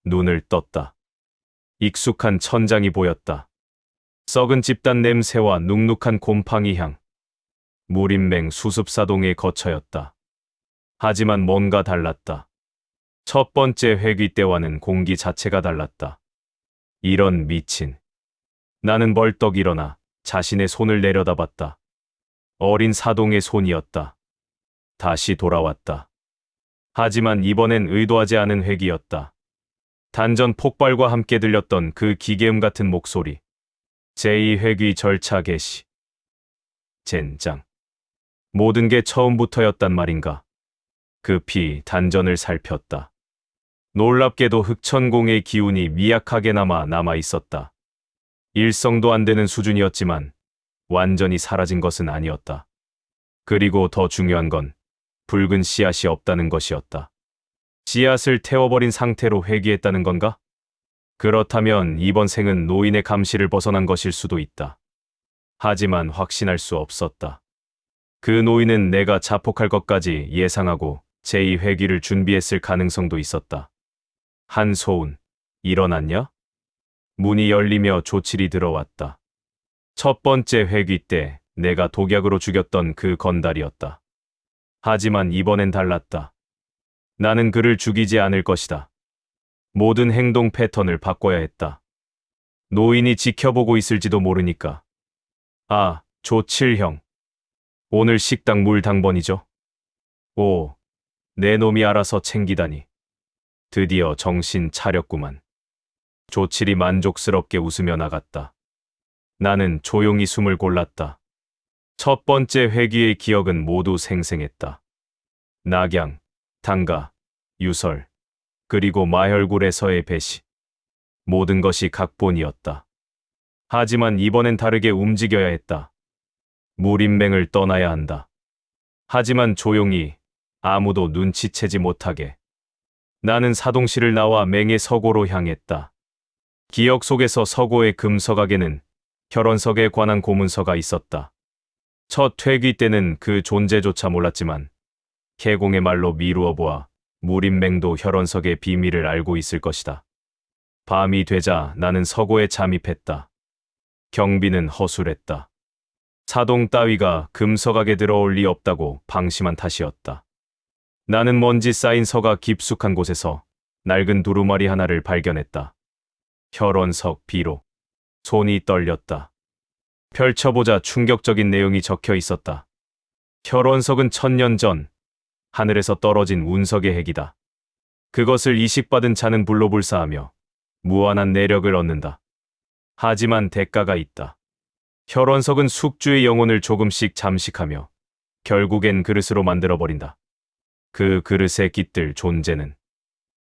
눈을 떴다. 익숙한 천장이 보였다. 썩은 집단 냄새와 눅눅한 곰팡이 향. 무림맹 수습사동의 거처였다. 하지만 뭔가 달랐다. 첫 번째 회귀 때와는 공기 자체가 달랐다. 이런 미친. 나는 벌떡 일어나 자신의 손을 내려다봤다. 어린 사동의 손이었다. 다시 돌아왔다. 하지만 이번엔 의도하지 않은 회귀였다. 단전 폭발과 함께 들렸던 그 기계음 같은 목소리. 제2회귀 절차 개시. 젠장. 모든 게 처음부터였단 말인가. 급히 단전을 살폈다. 놀랍게도 흑천공의 기운이 미약하게나마 남아있었다. 일성도 안 되는 수준이었지만 완전히 사라진 것은 아니었다. 그리고 더 중요한 건 붉은 씨앗이 없다는 것이었다. 씨앗을 태워버린 상태로 회귀했다는 건가? 그렇다면 이번 생은 노인의 감시를 벗어난 것일 수도 있다. 하지만 확신할 수 없었다. 그 노인은 내가 자폭할 것까지 예상하고 제2회귀를 준비했을 가능성도 있었다. 한소운, 일어났냐? 문이 열리며 조칠이 들어왔다. 첫 번째 회귀 때 내가 독약으로 죽였던 그 건달이었다. 하지만 이번엔 달랐다. 나는 그를 죽이지 않을 것이다. 모든 행동 패턴을 바꿔야 했다. 노인이 지켜보고 있을지도 모르니까. 아, 조칠형. 오늘 식당 물 당번이죠? 오, 내 놈이 알아서 챙기다니. 드디어 정신 차렸구만. 조칠이 만족스럽게 웃으며 나갔다. 나는 조용히 숨을 골랐다. 첫 번째 회귀의 기억은 모두 생생했다. 낙양, 당가, 유설, 그리고 마혈굴에서의 배시. 모든 것이 각본이었다. 하지만 이번엔 다르게 움직여야 했다. 무림맹을 떠나야 한다. 하지만 조용히, 아무도 눈치채지 못하게. 나는 사동실을 나와 맹의 서고로 향했다. 기억 속에서 서고의 금서각에는 혈원석에 관한 고문서가 있었다. 첫 퇴귀 때는 그 존재조차 몰랐지만 개공의 말로 미루어 보아 무림맹도 혈원석의 비밀을 알고 있을 것이다. 밤이 되자 나는 서고에 잠입했다. 경비는 허술했다. 사동 따위가 금서각에 들어올 리 없다고 방심한 탓이었다. 나는 먼지 쌓인 서가 깊숙한 곳에서 낡은 두루마리 하나를 발견했다. 혈원석 비록. 손이 떨렸다. 펼쳐보자 충격적인 내용이 적혀 있었다. 혈원석은 1000년 전 하늘에서 떨어진 운석의 핵이다. 그것을 이식받은 자는 불로불사하며 무한한 내력을 얻는다. 하지만 대가가 있다. 혈원석은 숙주의 영혼을 조금씩 잠식하며 결국엔 그릇으로 만들어버린다. 그 그릇에 깃들 존재는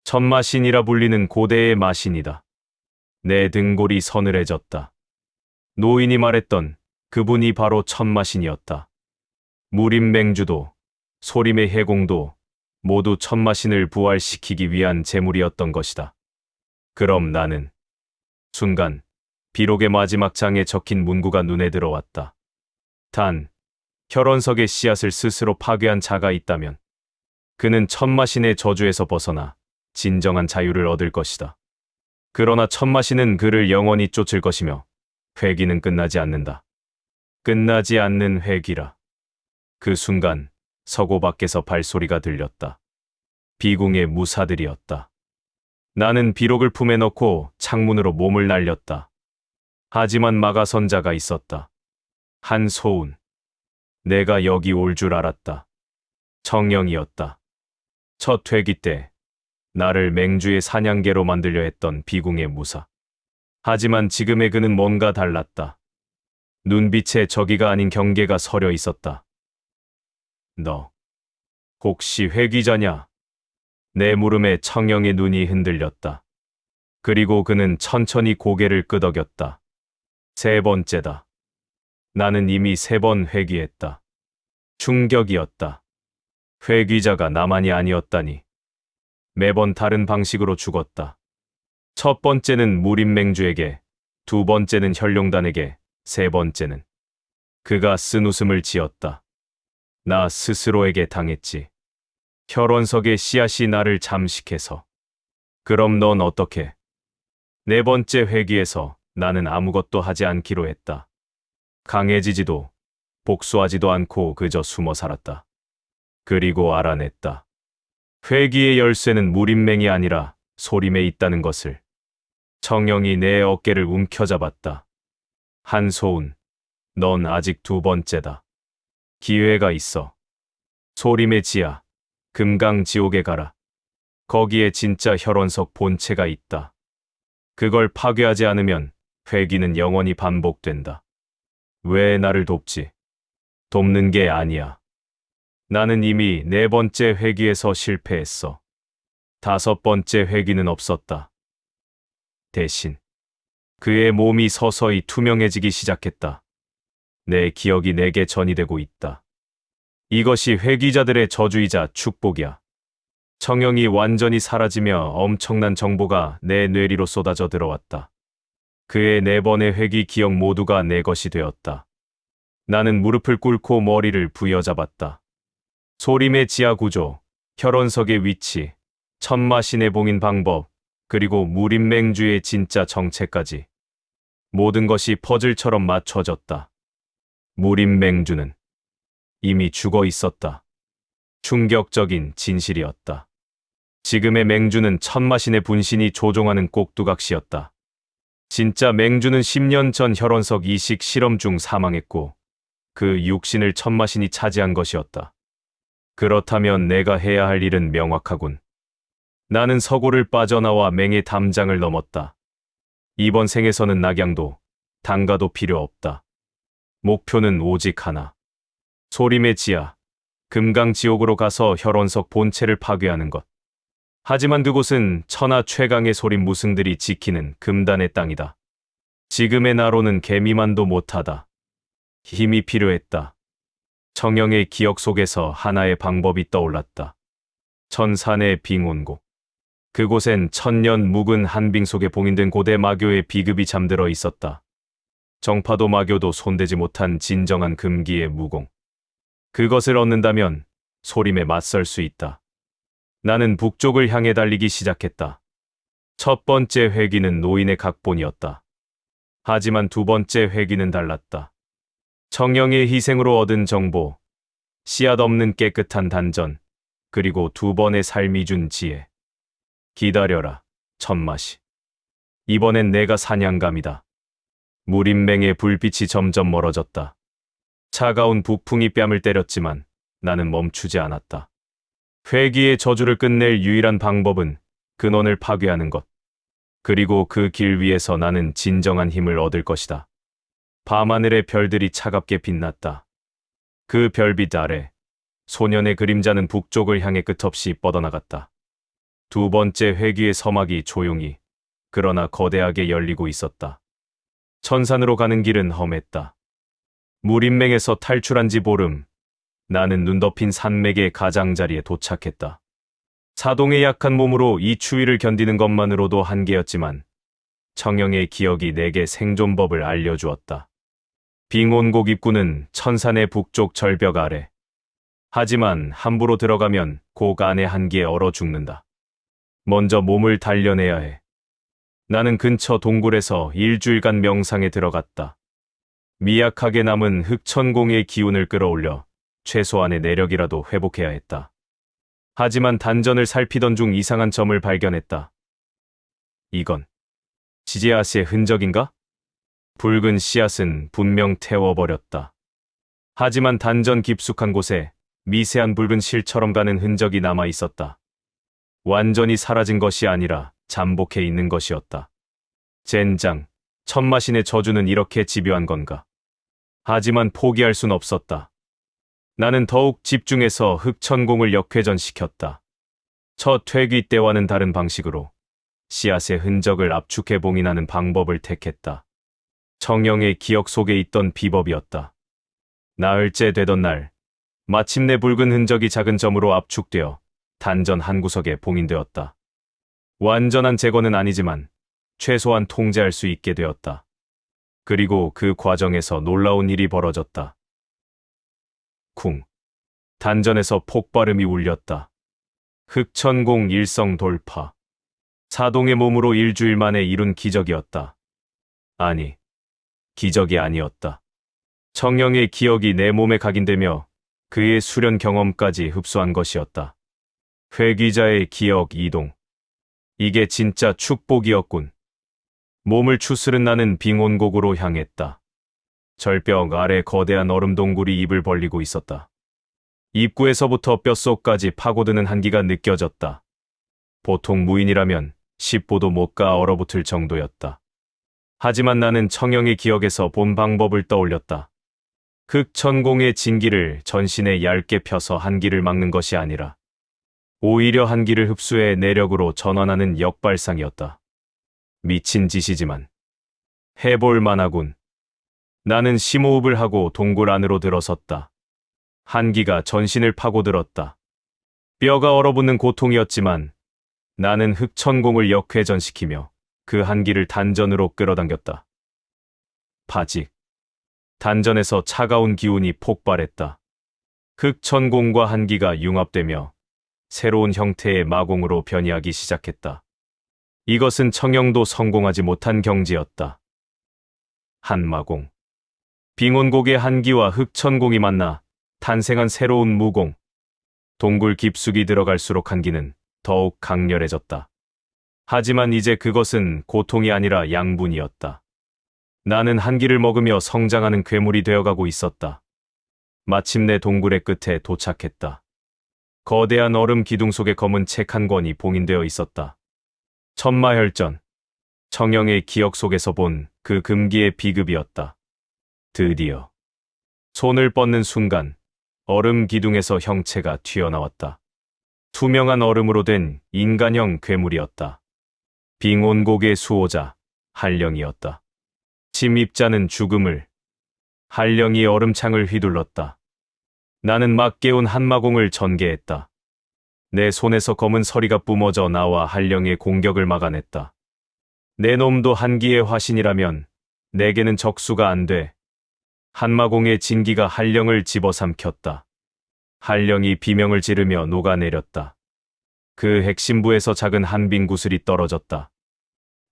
천마신이라 불리는 고대의 마신이다. 내 등골이 서늘해졌다. 노인이 말했던 그분이 바로 천마신이었다. 무림맹주도 소림의 해공도 모두 천마신을 부활시키기 위한 제물이었던 것이다. 그럼 나는 순간 비록의 마지막 장에 적힌 문구가 눈에 들어왔다. 단, 혈원석의 씨앗을 스스로 파괴한 자가 있다면 그는 천마신의 저주에서 벗어나 진정한 자유를 얻을 것이다. 그러나 천마신은 그를 영원히 쫓을 것이며 회귀는 끝나지 않는다. 끝나지 않는 회귀라. 그 순간 서고 밖에서 발소리가 들렸다. 비궁의 무사들이었다. 나는 비록을 품에 넣고 창문으로 몸을 날렸다. 하지만 막아선 자가 있었다. 한소운. 내가 여기 올 줄 알았다. 청령이었다. 첫 회귀 때 나를 맹주의 사냥개로 만들려 했던 비궁의 무사. 하지만 지금의 그는 뭔가 달랐다. 눈빛에 저기가 아닌 경계가 서려 있었다. 너 혹시 회귀자냐? 내 물음에 청령의 눈이 흔들렸다. 그리고 그는 천천히 고개를 끄덕였다. 세 번째다. 나는 이미 3번 회귀했다. 충격이었다. 회귀자가 나만이 아니었다니. 매번 다른 방식으로 죽었다. 첫 번째는 무림맹주에게, 두 번째는 혈룡단에게, 세 번째는 그가 쓴 웃음을 지었다. 나 스스로에게 당했지. 혈원석의 씨앗이 나를 잠식해서. 그럼 넌 어떻게? 네 번째 회기에서 나는 아무것도 하지 않기로 했다. 강해지지도 복수하지도 않고 그저 숨어 살았다. 그리고 알아냈다. 회기의 열쇠는 무림맹이 아니라 소림에 있다는 것을. 청영이 내 어깨를 움켜잡았다. 한소운, 넌 아직 두 번째다. 기회가 있어. 소림의 지하, 금강지옥에 가라. 거기에 진짜 혈원석 본체가 있다. 그걸 파괴하지 않으면 회기는 영원히 반복된다. 왜 나를 돕지? 돕는 게 아니야. 나는 이미 네 번째 회기에서 실패했어. 다섯 번째 회기는 없었다. 대신 그의 몸이 서서히 투명해지기 시작했다. 내 기억이 내게 전이되고 있다. 이것이 회기자들의 저주이자 축복이야. 청영이 완전히 사라지며 엄청난 정보가 내 뇌리로 쏟아져 들어왔다. 그의 네 번의 회기 기억 모두가 내 것이 되었다. 나는 무릎을 꿇고 머리를 부여잡았다. 소림의 지하 구조, 혈원석의 위치, 천마신의 봉인 방법, 그리고 무림맹주의 진짜 정체까지. 모든 것이 퍼즐처럼 맞춰졌다. 무림맹주는 이미 죽어 있었다. 충격적인 진실이었다. 지금의 맹주는 천마신의 분신이 조종하는 꼭두각시였다. 진짜 맹주는 10년 전 혈원석 이식 실험 중 사망했고 그 육신을 천마신이 차지한 것이었다. 그렇다면 내가 해야 할 일은 명확하군. 나는 서고를 빠져나와 맹의 담장을 넘었다. 이번 생에서는 낙양도, 단가도 필요 없다. 목표는 오직 하나. 소림의 지하, 금강지옥으로 가서 혈원석 본체를 파괴하는 것. 하지만 그곳은 천하 최강의 소림 무승들이 지키는 금단의 땅이다. 지금의 나로는 개미만도 못하다. 힘이 필요했다. 청영의 기억 속에서 하나의 방법이 떠올랐다. 천산의 빙온곡. 그곳엔 천년 묵은 한빙 속에 봉인된 고대 마교의 비급이 잠들어 있었다. 정파도 마교도 손대지 못한 진정한 금기의 무공. 그것을 얻는다면 소림에 맞설 수 있다. 나는 북쪽을 향해 달리기 시작했다. 첫 번째 회기는 노인의 각본이었다. 하지만 두 번째 회기는 달랐다. 청영의 희생으로 얻은 정보, 씨앗 없는 깨끗한 단전, 그리고 두 번의 삶이 준 지혜. 기다려라, 천마시. 이번엔 내가 사냥감이다. 무림맹의 불빛이 점점 멀어졌다. 차가운 북풍이 뺨을 때렸지만 나는 멈추지 않았다. 회기의 저주를 끝낼 유일한 방법은 근원을 파괴하는 것. 그리고 그 길 위에서 나는 진정한 힘을 얻을 것이다. 밤하늘의 별들이 차갑게 빛났다. 그 별빛 아래 소년의 그림자는 북쪽을 향해 끝없이 뻗어나갔다. 두 번째 회기의 서막이 조용히 그러나 거대하게 열리고 있었다. 천산으로 가는 길은 험했다. 무림맹에서 탈출한 지 보름, 나는 눈 덮인 산맥의 가장자리에 도착했다. 사동의 약한 몸으로 이 추위를 견디는 것만으로도 한계였지만 청영의 기억이 내게 생존법을 알려주었다. 빙온곡 입구는 천산의 북쪽 절벽 아래. 하지만 함부로 들어가면 곡 안의 한기에 얼어 죽는다. 먼저 몸을 단련해야 해. 나는 근처 동굴에서 일주일간 명상에 들어갔다. 미약하게 남은 흑천공의 기운을 끌어올려 최소한의 내력이라도 회복해야 했다. 하지만 단전을 살피던 중 이상한 점을 발견했다. 이건 지지아스의 흔적인가? 붉은 씨앗은 분명 태워버렸다. 하지만 단전 깊숙한 곳에 미세한 붉은 실처럼 가는 흔적이 남아 있었다. 완전히 사라진 것이 아니라 잠복해 있는 것이었다. 젠장, 천마신의 저주는 이렇게 집요한 건가? 하지만 포기할 순 없었다. 나는 더욱 집중해서 흑천공을 역회전시켰다. 첫 회귀 때와는 다른 방식으로 씨앗의 흔적을 압축해 봉인하는 방법을 택했다. 청영의 기억 속에 있던 비법이었다. 나흘째 되던 날, 마침내 붉은 흔적이 작은 점으로 압축되어 단전 한 구석에 봉인되었다. 완전한 제거는 아니지만 최소한 통제할 수 있게 되었다. 그리고 그 과정에서 놀라운 일이 벌어졌다. 쿵. 단전에서 폭발음이 울렸다. 흑천공 일성 돌파. 사동의 몸으로 일주일 만에 이룬 기적이었다. 아니, 기적이 아니었다. 청영의 기억이 내 몸에 각인되며 그의 수련 경험까지 흡수한 것이었다. 회귀자의 기억 이동. 이게 진짜 축복이었군. 몸을 추스른 나는 빙온곡으로 향했다. 절벽 아래 거대한 얼음 동굴이 입을 벌리고 있었다. 입구에서부터 뼛속까지 파고드는 한기가 느껴졌다. 보통 무인이라면 10보도 못 가 얼어붙을 정도였다. 하지만 나는 청영의 기억에서 본 방법을 떠올렸다. 흑천공의 진기를 전신에 얇게 펴서 한기를 막는 것이 아니라 오히려 한기를 흡수해 내력으로 전환하는 역발상이었다. 미친 짓이지만 해볼 만하군. 나는 심호흡을 하고 동굴 안으로 들어섰다. 한기가 전신을 파고들었다. 뼈가 얼어붙는 고통이었지만 나는 흑천공을 역회전시키며 그 한기를 단전으로 끌어당겼다. 파직. 단전에서 차가운 기운이 폭발했다. 흑천공과 한기가 융합되며 새로운 형태의 마공으로 변이하기 시작했다. 이것은 청영도 성공하지 못한 경지였다. 한마공. 빙온곡의 한기와 흑천공이 만나 탄생한 새로운 무공. 동굴 깊숙이 들어갈수록 한기는 더욱 강렬해졌다. 하지만 이제 그것은 고통이 아니라 양분이었다. 나는 한기를 먹으며 성장하는 괴물이 되어가고 있었다. 마침내 동굴의 끝에 도착했다. 거대한 얼음 기둥 속에 검은 책 한 권이 봉인되어 있었다. 천마혈전. 청영의 기억 속에서 본 그 금기의 비급이었다. 드디어. 손을 뻗는 순간 얼음 기둥에서 형체가 튀어나왔다. 투명한 얼음으로 된 인간형 괴물이었다. 빙온곡의 수호자, 한령이었다. 침입자는 죽음을. 한령이 얼음창을 휘둘렀다. 나는 막 깨운 한마공을 전개했다. 내 손에서 검은 서리가 뿜어져 나와 한령의 공격을 막아냈다. 내 놈도 한기의 화신이라면 내게는 적수가 안 돼. 한마공의 진기가 한령을 집어삼켰다. 한령이 비명을 지르며 녹아내렸다. 그 핵심부에서 작은 한 빈 구슬이 떨어졌다.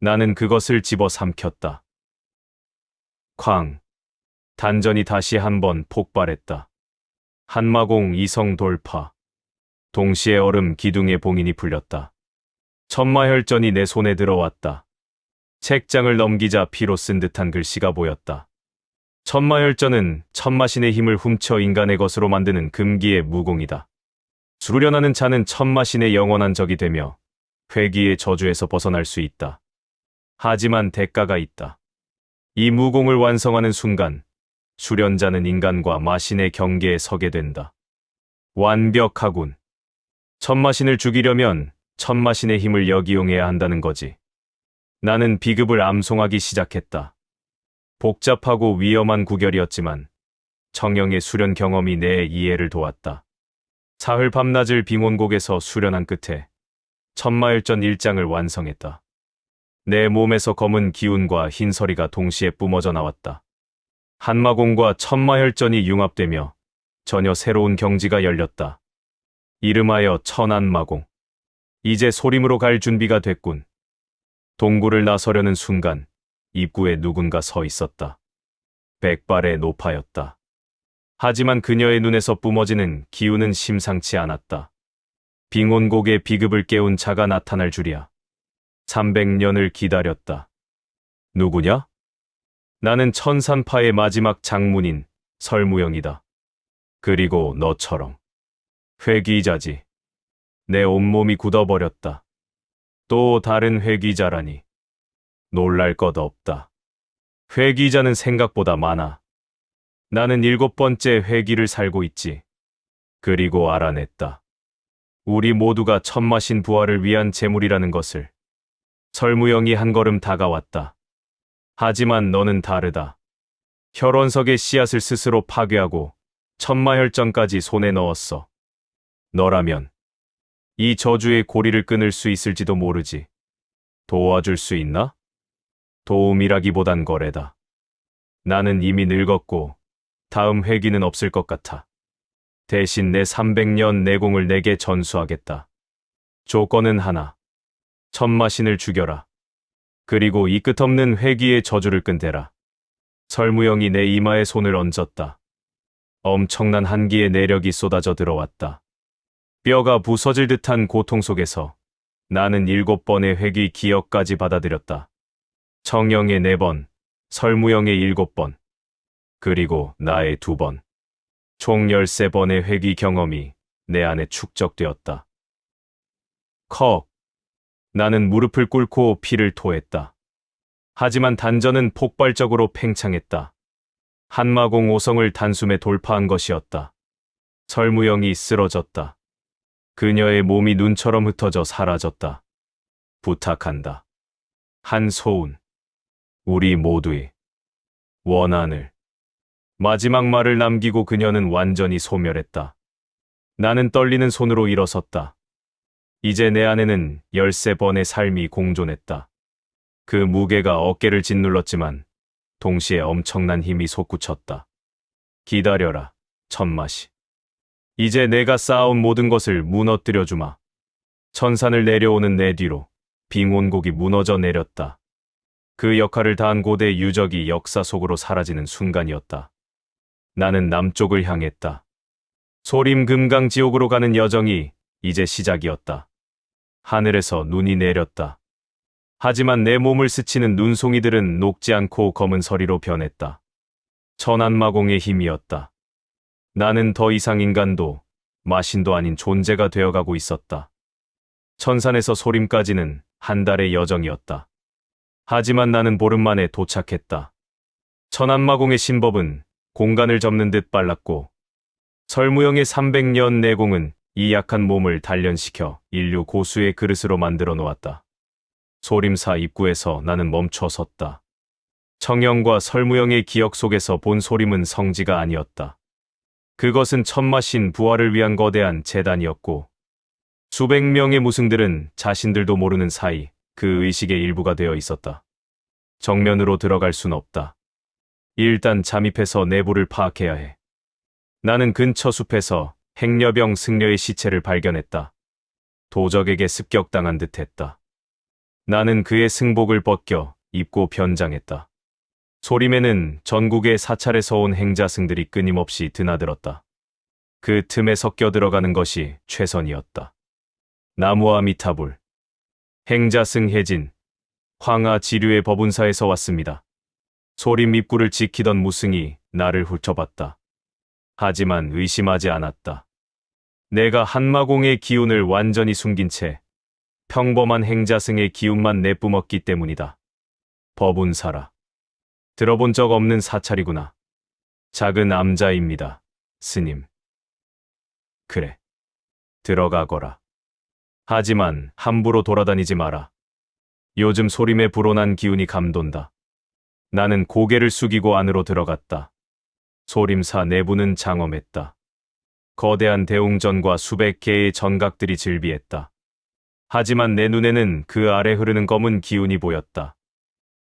나는 그것을 집어삼켰다. 쾅. 단전이 다시 한번 폭발했다. 한마공 이성 돌파. 동시에 얼음 기둥의 봉인이 풀렸다. 천마혈전이 내 손에 들어왔다. 책장을 넘기자 피로 쓴 듯한 글씨가 보였다. 천마혈전은 천마신의 힘을 훔쳐 인간의 것으로 만드는 금기의 무공이다. 수련하는 자는 천마신의 영원한 적이 되며 회귀의 저주에서 벗어날 수 있다. 하지만 대가가 있다. 이 무공을 완성하는 순간 수련자는 인간과 마신의 경계에 서게 된다. 완벽하군. 천마신을 죽이려면 천마신의 힘을 역이용해야 한다는 거지. 나는 비급을 암송하기 시작했다. 복잡하고 위험한 구결이었지만 청영의 수련 경험이 내 이해를 도왔다. 사흘 밤낮을 빙온곡에서 수련한 끝에 천마혈전 1장을 완성했다. 내 몸에서 검은 기운과 흰 서리가 동시에 뿜어져 나왔다. 한마공과 천마혈전이 융합되며 전혀 새로운 경지가 열렸다. 이름하여 천한마공. 이제 소림으로 갈 준비가 됐군. 동굴을 나서려는 순간 입구에 누군가 서 있었다. 백발의 노파였다. 하지만 그녀의 눈에서 뿜어지는 기운은 심상치 않았다. 빙온곡의 비급을 깨운 자가 나타날 줄이야. 300년을 기다렸다. 누구냐? 나는 천산파의 마지막 장문인 설무영이다. 그리고 너처럼. 회귀자지. 내 온몸이 굳어버렸다. 또 다른 회귀자라니. 놀랄 것 없다. 회귀자는 생각보다 많아. 나는 7번째 회귀를 살고 있지. 그리고 알아냈다. 우리 모두가 천마신 부활을 위한 제물이라는 것을. 설무영이 한 걸음 다가왔다. 하지만 너는 다르다. 혈원석의 씨앗을 스스로 파괴하고 천마혈전까지 손에 넣었어. 너라면 이 저주의 고리를 끊을 수 있을지도 모르지. 도와줄 수 있나? 도움이라기보단 거래다. 나는 이미 늙었고 다음 회귀는 없을 것 같아. 대신 내 300년 내공을 내게 전수하겠다. 조건은 하나. 천마신을 죽여라. 그리고 이 끝없는 회귀의 저주를 끊대라. 설무영이 내 이마에 손을 얹었다. 엄청난 한기의 내력이 쏟아져 들어왔다. 뼈가 부서질 듯한 고통 속에서 나는 7번의 회귀 기억까지 받아들였다. 청영의 4번, 설무영의 7번, 그리고 나의 2번. 총 13번의 회귀 경험이 내 안에 축적되었다. 컥! 나는 무릎을 꿇고 피를 토했다. 하지만 단전은 폭발적으로 팽창했다. 한마공 5성을 단숨에 돌파한 것이었다. 설무영이 쓰러졌다. 그녀의 몸이 눈처럼 흩어져 사라졌다. 부탁한다. 한소운. 우리 모두의 원한을. 마지막 말을 남기고 그녀는 완전히 소멸했다. 나는 떨리는 손으로 일어섰다. 이제 내 안에는 13번의 삶이 공존했다. 그 무게가 어깨를 짓눌렀지만 동시에 엄청난 힘이 솟구쳤다. 기다려라, 천마시. 이제 내가 쌓아온 모든 것을 무너뜨려 주마. 천산을 내려오는 내 뒤로 빙온곡이 무너져 내렸다. 그 역할을 다한 고대 유적이 역사 속으로 사라지는 순간이었다. 나는 남쪽을 향했다. 소림 금강 지옥으로 가는 여정이 이제 시작이었다. 하늘에서 눈이 내렸다. 하지만 내 몸을 스치는 눈송이들은 녹지 않고 검은 서리로 변했다. 천한마공의 힘이었다. 나는 더 이상 인간도 마신도 아닌 존재가 되어가고 있었다. 천산에서 소림까지는 한 달의 여정이었다. 하지만 나는 보름 만에 도착했다. 천한마공의 신법은 공간을 접는 듯 빨랐고 설무영의 300년 내공은 이 약한 몸을 단련시켜 인류 고수의 그릇으로 만들어 놓았다. 소림사 입구에서 나는 멈춰 섰다. 청영과 설무영의 기억 속에서 본 소림은 성지가 아니었다. 그것은 천마신 부활을 위한 거대한 재단이었고 수백 명의 무승들은 자신들도 모르는 사이 그 의식의 일부가 되어 있었다. 정면으로 들어갈 순 없다. 일단 잠입해서 내부를 파악해야 해. 나는 근처 숲에서 행려병 승려의 시체를 발견했다. 도적에게 습격당한 듯했다. 나는 그의 승복을 벗겨 입고 변장했다. 소림에는 전국의 사찰에서 온 행자승들이 끊임없이 드나들었다. 그 틈에 섞여 들어가는 것이 최선이었다. 나무아 미타불. 행자승 혜진. 황하 지류의 법운사에서 왔습니다. 소림 입구를 지키던 무승이 나를 훑어봤다. 하지만 의심하지 않았다. 내가 한마공의 기운을 완전히 숨긴 채 평범한 행자승의 기운만 내뿜었기 때문이다. 법운사라. 들어본 적 없는 사찰이구나. 작은 암자입니다, 스님. 그래. 들어가거라. 하지만 함부로 돌아다니지 마라. 요즘 소림에 불어난 기운이 감돈다. 나는 고개를 숙이고 안으로 들어갔다. 소림사 내부는 장엄했다. 거대한 대웅전과 수백 개의 전각들이 즐비했다. 하지만 내 눈에는 그 아래 흐르는 검은 기운이 보였다.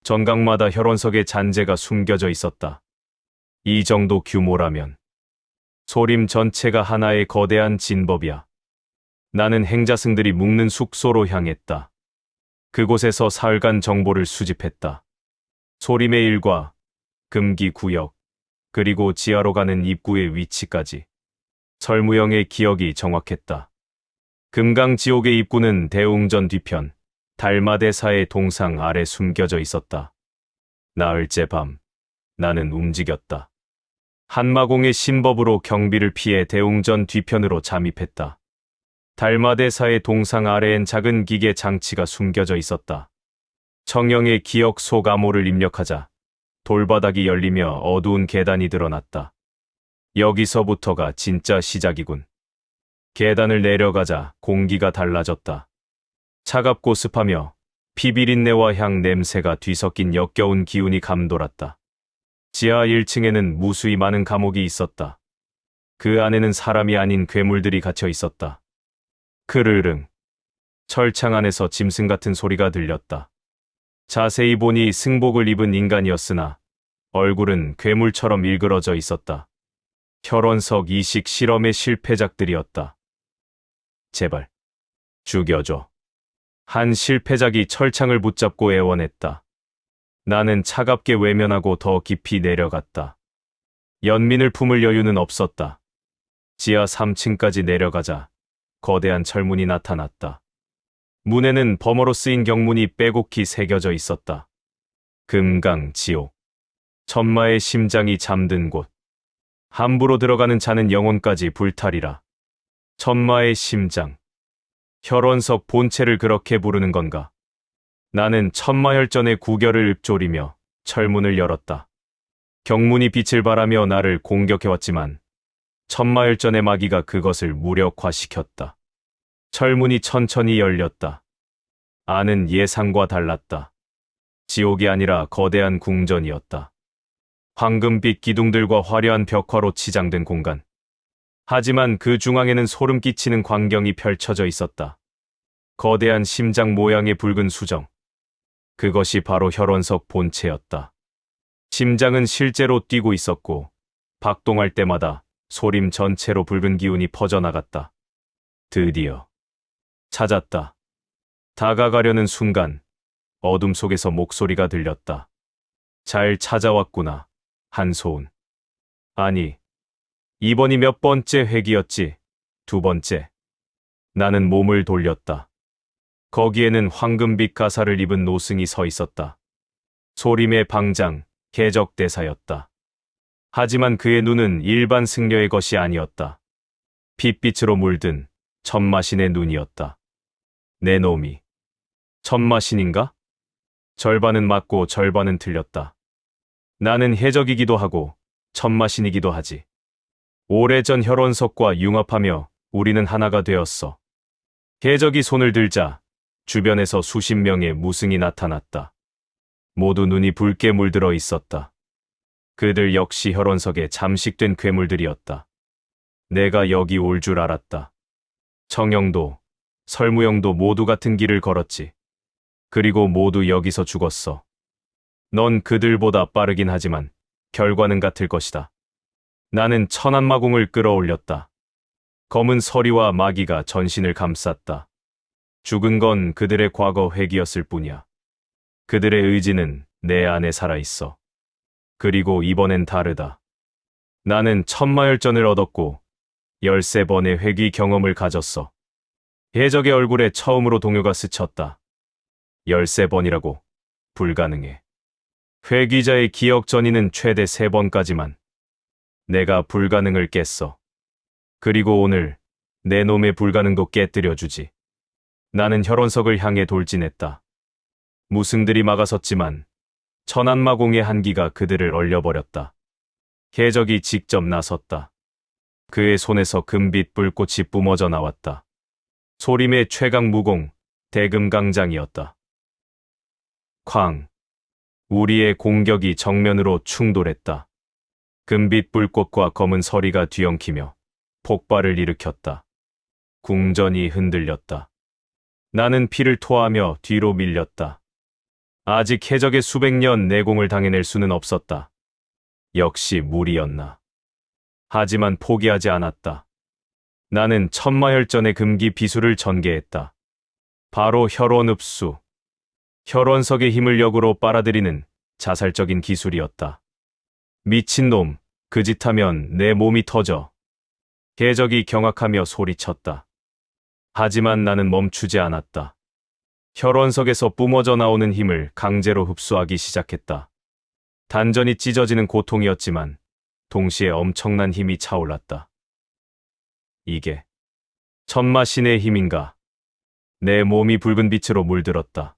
전각마다 혈원석의 잔재가 숨겨져 있었다. 이 정도 규모라면 소림 전체가 하나의 거대한 진법이야. 나는 행자승들이 묵는 숙소로 향했다. 그곳에서 사흘간 정보를 수집했다. 소림의 일과 금기 구역, 그리고 지하로 가는 입구의 위치까지. 설무영의 기억이 정확했다. 금강지옥의 입구는 대웅전 뒤편, 달마대사의 동상 아래 숨겨져 있었다. 나흘째 밤, 나는 움직였다. 한마공의 신법으로 경비를 피해 대웅전 뒤편으로 잠입했다. 달마대사의 동상 아래엔 작은 기계 장치가 숨겨져 있었다. 청영의 기억 속 암호를 입력하자 돌바닥이 열리며 어두운 계단이 드러났다. 여기서부터가 진짜 시작이군. 계단을 내려가자 공기가 달라졌다. 차갑고 습하며 피비린내와 향 냄새가 뒤섞인 역겨운 기운이 감돌았다. 지하 1층에는 무수히 많은 감옥이 있었다. 그 안에는 사람이 아닌 괴물들이 갇혀 있었다. 크르릉. 철창 안에서 짐승 같은 소리가 들렸다. 자세히 보니 승복을 입은 인간이었으나 얼굴은 괴물처럼 일그러져 있었다. 혈원석 이식 실험의 실패작들이었다. 제발 죽여줘. 한 실패작이 철창을 붙잡고 애원했다. 나는 차갑게 외면하고 더 깊이 내려갔다. 연민을 품을 여유는 없었다. 지하 3층까지 내려가자 거대한 철문이 나타났다. 문에는 범어로 쓰인 경문이 빼곡히 새겨져 있었다. 금강 지옥. 천마의 심장이 잠든 곳. 함부로 들어가는 자는 영혼까지 불탈이라. 천마의 심장. 혈원석 본체를 그렇게 부르는 건가? 나는 천마혈전의 구결을 읊조리며 철문을 열었다. 경문이 빛을 발하며 나를 공격해왔지만 천마혈전의 마기가 그것을 무력화시켰다. 철문이 천천히 열렸다. 안은 예상과 달랐다. 지옥이 아니라 거대한 궁전이었다. 황금빛 기둥들과 화려한 벽화로 치장된 공간. 하지만 그 중앙에는 소름 끼치는 광경이 펼쳐져 있었다. 거대한 심장 모양의 붉은 수정. 그것이 바로 혈원석 본체였다. 심장은 실제로 뛰고 있었고 박동할 때마다 소림 전체로 붉은 기운이 퍼져나갔다. 드디어 찾았다. 다가가려는 순간 어둠 속에서 목소리가 들렸다. 잘 찾아왔구나, 한소운. 아니, 이번이 몇 번째 회기였지? 두 번째. 나는 몸을 돌렸다. 거기에는 황금빛 가사를 입은 노승이 서 있었다. 소림의 방장, 계적대사였다. 하지만 그의 눈은 일반 승려의 것이 아니었다. 핏빛으로 물든 천마신의 눈이었다. 내 놈이 천마신인가? 절반은 맞고 절반은 틀렸다. 나는 해적이기도 하고 천마신이기도 하지. 오래전 혈원석과 융합하며 우리는 하나가 되었어. 해적이 손을 들자 주변에서 수십 명의 무승이 나타났다. 모두 눈이 붉게 물들어 있었다. 그들 역시 혈원석에 잠식된 괴물들이었다. 내가 여기 올 줄 알았다. 청영도, 설무영도 모두 같은 길을 걸었지. 그리고 모두 여기서 죽었어. 넌 그들보다 빠르긴 하지만 결과는 같을 것이다. 나는 천안마공을 끌어올렸다. 검은 서리와 마기가 전신을 감쌌다. 죽은 건 그들의 과거 회기였을 뿐이야. 그들의 의지는 내 안에 살아있어. 그리고 이번엔 다르다. 나는 천마혈전을 얻었고 13번의 회귀 경험을 가졌어. 해적의 얼굴에 처음으로 동요가 스쳤다. 13번이라고? 불가능해. 회귀자의 기억 전이는 최대 3번까지만. 내가 불가능을 깼어. 그리고 오늘 내 놈의 불가능도 깨뜨려주지. 나는 혈원석을 향해 돌진했다. 무승들이 막아섰지만 천안마공의 한기가 그들을 얼려버렸다. 해적이 직접 나섰다. 그의 손에서 금빛 불꽃이 뿜어져 나왔다. 소림의 최강 무공, 대금강장이었다. 쾅! 우리의 공격이 정면으로 충돌했다. 금빛 불꽃과 검은 서리가 뒤엉키며 폭발을 일으켰다. 궁전이 흔들렸다. 나는 피를 토하며 뒤로 밀렸다. 아직 해적의 수백 년 내공을 당해낼 수는 없었다. 역시 무리였나. 하지만 포기하지 않았다. 나는 천마혈전의 금기 비수를 전개했다. 바로 혈원흡수. 혈원석의 힘을 역으로 빨아들이는 자살적인 기술이었다. 미친놈, 그 짓하면 내 몸이 터져. 해적이 경악하며 소리쳤다. 하지만 나는 멈추지 않았다. 혈원석에서 뿜어져 나오는 힘을 강제로 흡수하기 시작했다. 단전이 찢어지는 고통이었지만 동시에 엄청난 힘이 차올랐다. 이게 천마신의 힘인가? 내 몸이 붉은 빛으로 물들었다.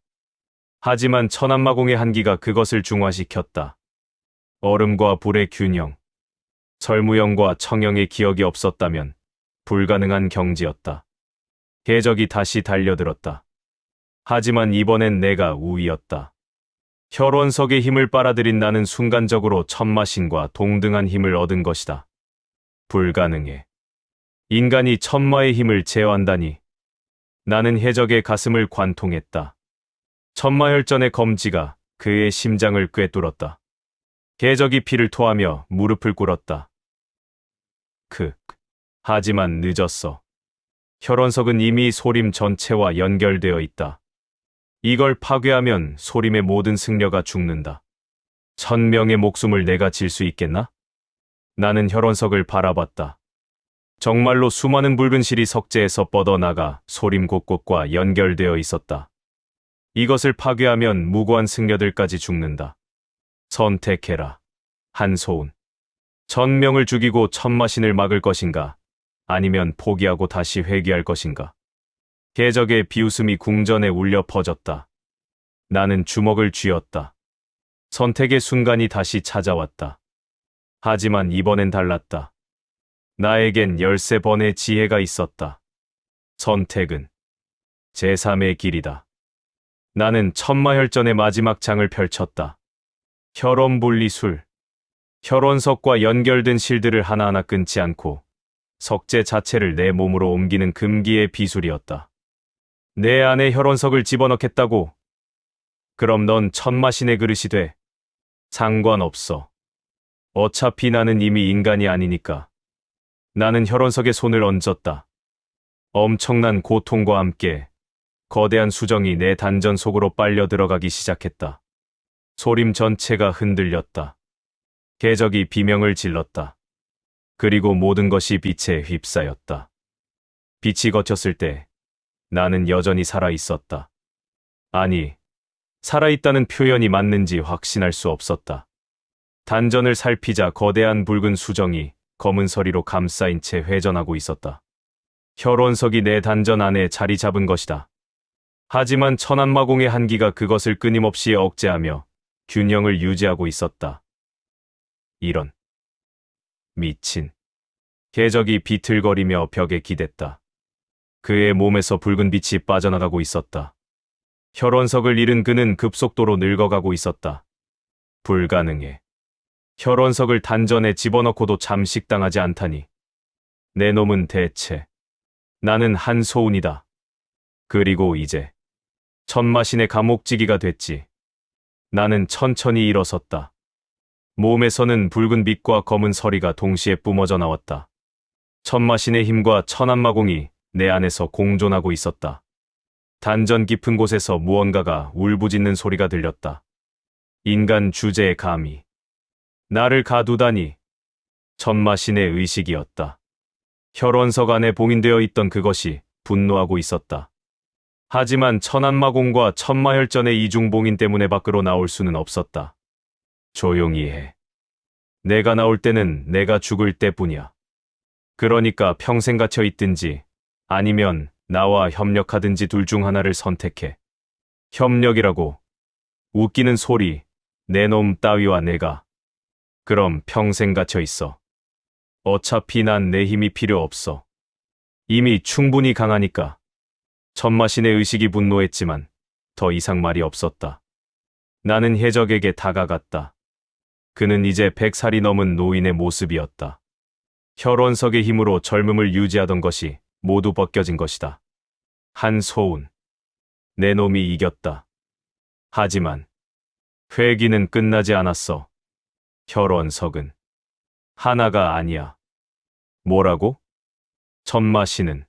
하지만 천안마공의 한기가 그것을 중화시켰다. 얼음과 불의 균형. 설무영과 청영의 기억이 없었다면 불가능한 경지였다. 해적이 다시 달려들었다. 하지만 이번엔 내가 우위였다. 혈원석의 힘을 빨아들인 나는 순간적으로 천마신과 동등한 힘을 얻은 것이다. 불가능해. 인간이 천마의 힘을 제어한다니. 나는 해적의 가슴을 관통했다. 천마혈전의 검지가 그의 심장을 꿰뚫었다. 해적이 피를 토하며 무릎을 꿇었다. 하지만 늦었어. 혈원석은 이미 소림 전체와 연결되어 있다. 이걸 파괴하면 소림의 모든 승려가 죽는다. 1000명의 목숨을 내가 질 수 있겠나? 나는 혈원석을 바라봤다. 정말로 수많은 붉은 실이 석재에서 뻗어나가 소림 곳곳과 연결되어 있었다. 이것을 파괴하면 무고한 승려들까지 죽는다. 선택해라. 한소운. 1000명을 죽이고 천마신을 막을 것인가? 아니면 포기하고 다시 회귀할 것인가? 계적의 비웃음이 궁전에 울려 퍼졌다. 나는 주먹을 쥐었다. 선택의 순간이 다시 찾아왔다. 하지만 이번엔 달랐다. 나에겐 13번의 지혜가 있었다. 선택은 제3의 길이다. 나는 천마혈전의 마지막 장을 펼쳤다. 혈원분리술. 혈원석과 연결된 실들을 하나하나 끊지 않고 석재 자체를 내 몸으로 옮기는 금기의 비술이었다. 내 안에 혈원석을 집어넣겠다고? 그럼 넌 천마신의 그릇이 돼. 상관없어. 어차피 나는 이미 인간이 아니니까. 나는 혈원석에 손을 얹었다. 엄청난 고통과 함께 거대한 수정이 내 단전 속으로 빨려 들어가기 시작했다. 소림 전체가 흔들렸다. 계적이 비명을 질렀다. 그리고 모든 것이 빛에 휩싸였다. 빛이 걷혔을 때 나는 여전히 살아있었다. 아니, 살아있다는 표현이 맞는지 확신할 수 없었다. 단전을 살피자 거대한 붉은 수정이 검은 서리로 감싸인 채 회전하고 있었다. 혈원석이 내 단전 안에 자리 잡은 것이다. 하지만 천안마공의 한기가 그것을 끊임없이 억제하며 균형을 유지하고 있었다. 이런. 미친. 계적이 비틀거리며 벽에 기댔다. 그의 몸에서 붉은 빛이 빠져나가고 있었다. 혈원석을 잃은 그는 급속도로 늙어가고 있었다. 불가능해. 혈원석을 단전에 집어넣고도 잠식당하지 않다니. 내 놈은 대체. 나는 한소운이다. 그리고 이제 천마신의 감옥지기가 됐지. 나는 천천히 일어섰다. 몸에서는 붉은 빛과 검은 서리가 동시에 뿜어져 나왔다. 천마신의 힘과 천안마공이 내 안에서 공존하고 있었다. 단전 깊은 곳에서 무언가가 울부짖는 소리가 들렸다. 인간 주제에 감히 나를 가두다니. 천마신의 의식이었다. 혈원석 안에 봉인되어 있던 그것이 분노하고 있었다. 하지만 천안마공과 천마혈전의 이중봉인 때문에 밖으로 나올 수는 없었다. 조용히 해. 내가 나올 때는 내가 죽을 때뿐이야. 그러니까 평생 갇혀 있든지 아니면 나와 협력하든지 둘 중 하나를 선택해. 협력이라고. 웃기는 소리. 내 놈 따위와 내가. 그럼 평생 갇혀 있어. 어차피 난 내 힘이 필요 없어. 이미 충분히 강하니까. 천마신의 의식이 분노했지만 더 이상 말이 없었다. 나는 해적에게 다가갔다. 그는 이제 100살이 넘은 노인의 모습이었다. 혈원석의 힘으로 젊음을 유지하던 것이 모두 벗겨진 것이다. 한소운. 내 놈이 이겼다. 하지만 회기는 끝나지 않았어. 혈원석은 하나가 아니야. 뭐라고? 천마신은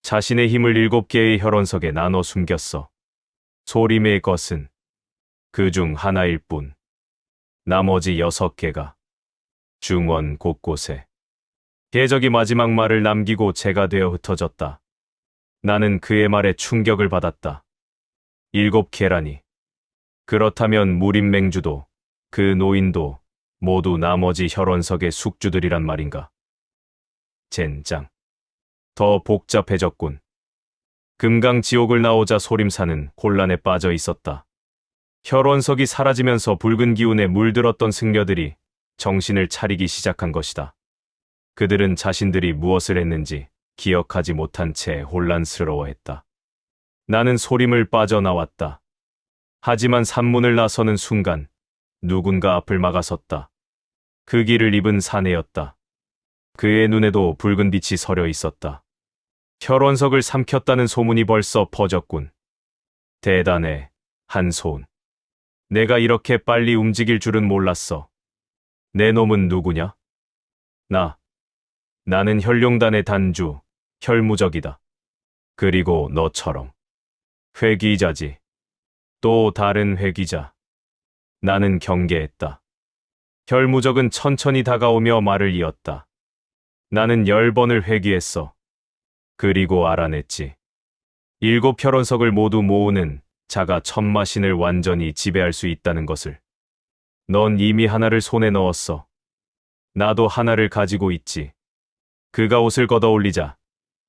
자신의 힘을 7개의 혈원석에 나눠 숨겼어. 소림의 것은 그 중 하나일 뿐. 나머지 6개가 중원 곳곳에. 계적이 마지막 말을 남기고 재가 되어 흩어졌다. 나는 그의 말에 충격을 받았다. 7개라니. 그렇다면 무림맹주도 그 노인도 모두 나머지 혈원석의 숙주들이란 말인가? 젠장. 더 복잡해졌군. 금강지옥을 나오자 소림사는 혼란에 빠져 있었다. 혈원석이 사라지면서 붉은 기운에 물들었던 승려들이 정신을 차리기 시작한 것이다. 그들은 자신들이 무엇을 했는지 기억하지 못한 채 혼란스러워했다. 나는 소림을 빠져나왔다. 하지만 산문을 나서는 순간 누군가 앞을 막아섰다. 그 길을 입은 사내였다. 그의 눈에도 붉은 빛이 서려 있었다. 혈원석을 삼켰다는 소문이 벌써 퍼졌군. 대단해, 한소운. 내가 이렇게 빨리 움직일 줄은 몰랐어. 내 놈은 누구냐? 나는 혈룡단의 단주, 혈무적이다. 그리고 너처럼 회귀자지. 또 다른 회귀자. 나는 경계했다. 혈무적은 천천히 다가오며 말을 이었다. 나는 10번을 회귀했어. 그리고 알아냈지. 7혈원석을 모두 모으는 자가 천마신을 완전히 지배할 수 있다는 것을. 넌 이미 하나를 손에 넣었어. 나도 하나를 가지고 있지. 그가 옷을 걷어올리자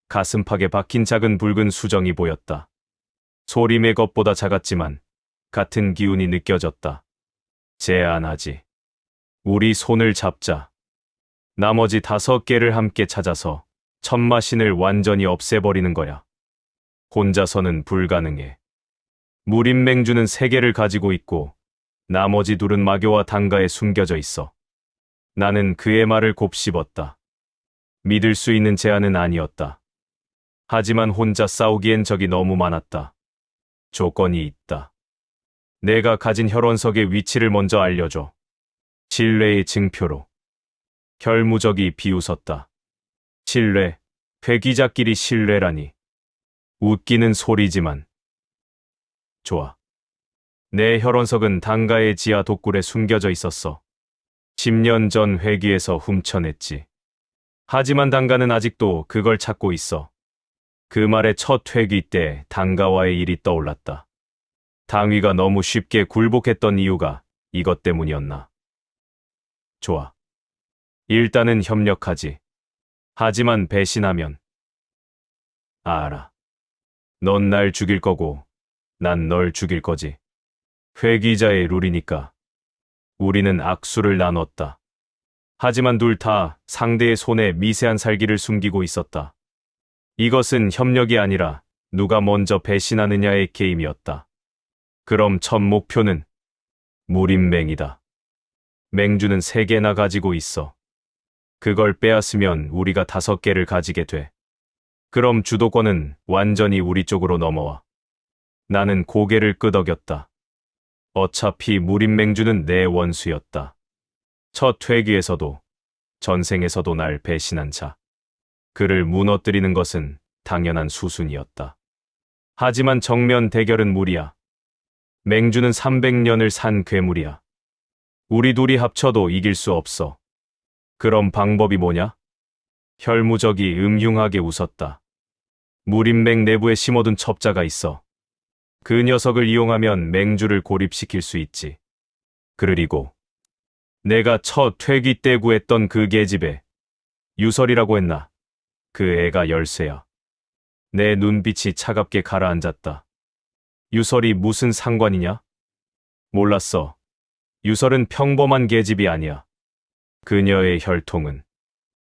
가슴팍에 박힌 작은 붉은 수정이 보였다. 소림의 것보다 작았지만 같은 기운이 느껴졌다. 제안하지. 우리 손을 잡자. 나머지 5개를 함께 찾아서 천마신을 완전히 없애버리는 거야. 혼자서는 불가능해. 무림맹주는 3개를 가지고 있고 나머지 2은 마교와 단가에 숨겨져 있어. 나는 그의 말을 곱씹었다. 믿을 수 있는 제안은 아니었다. 하지만 혼자 싸우기엔 적이 너무 많았다. 조건이 있다. 내가 가진 혈원석의 위치를 먼저 알려줘. 신뢰의 증표로. 혈무적이 비웃었다. 신뢰, 회귀자끼리 신뢰라니. 웃기는 소리지만. 좋아. 내 혈원석은 단가의 지하 독굴에 숨겨져 있었어. 10년 전 회귀에서 훔쳐냈지. 하지만 단가는 아직도 그걸 찾고 있어. 그 말에 첫 회귀 때 단가와의 일이 떠올랐다. 당위가 너무 쉽게 굴복했던 이유가 이것 때문이었나. 좋아. 일단은 협력하지. 하지만 배신하면. 알아. 넌 날 죽일 거고 난 널 죽일 거지. 회귀자의 룰이니까. 우리는 악수를 나눴다. 하지만 둘 다 상대의 손에 미세한 살기를 숨기고 있었다. 이것은 협력이 아니라 누가 먼저 배신하느냐의 게임이었다. 그럼 첫 목표는 무림맹이다. 맹주는 3개나 가지고 있어. 그걸 빼앗으면 우리가 5개를 가지게 돼. 그럼 주도권은 완전히 우리 쪽으로 넘어와. 나는 고개를 끄덕였다. 어차피 무림맹주는 내 원수였다. 첫 회귀에서도 전생에서도 날 배신한 자. 그를 무너뜨리는 것은 당연한 수순이었다. 하지만 정면 대결은 무리야. 맹주는 300년을 산 괴물이야. 우리 둘이 합쳐도 이길 수 없어. 그럼 방법이 뭐냐? 혈무적이 음흉하게 웃었다. 무림맹 내부에 심어둔 첩자가 있어. 그 녀석을 이용하면 맹주를 고립시킬 수 있지. 그리고 내가 첫 퇴기 때 구했던 그 계집애 유설이라고 했나? 그 애가 열쇠야. 내 눈빛이 차갑게 가라앉았다. 유설이 무슨 상관이냐? 몰랐어. 유설은 평범한 계집이 아니야. 그녀의 혈통은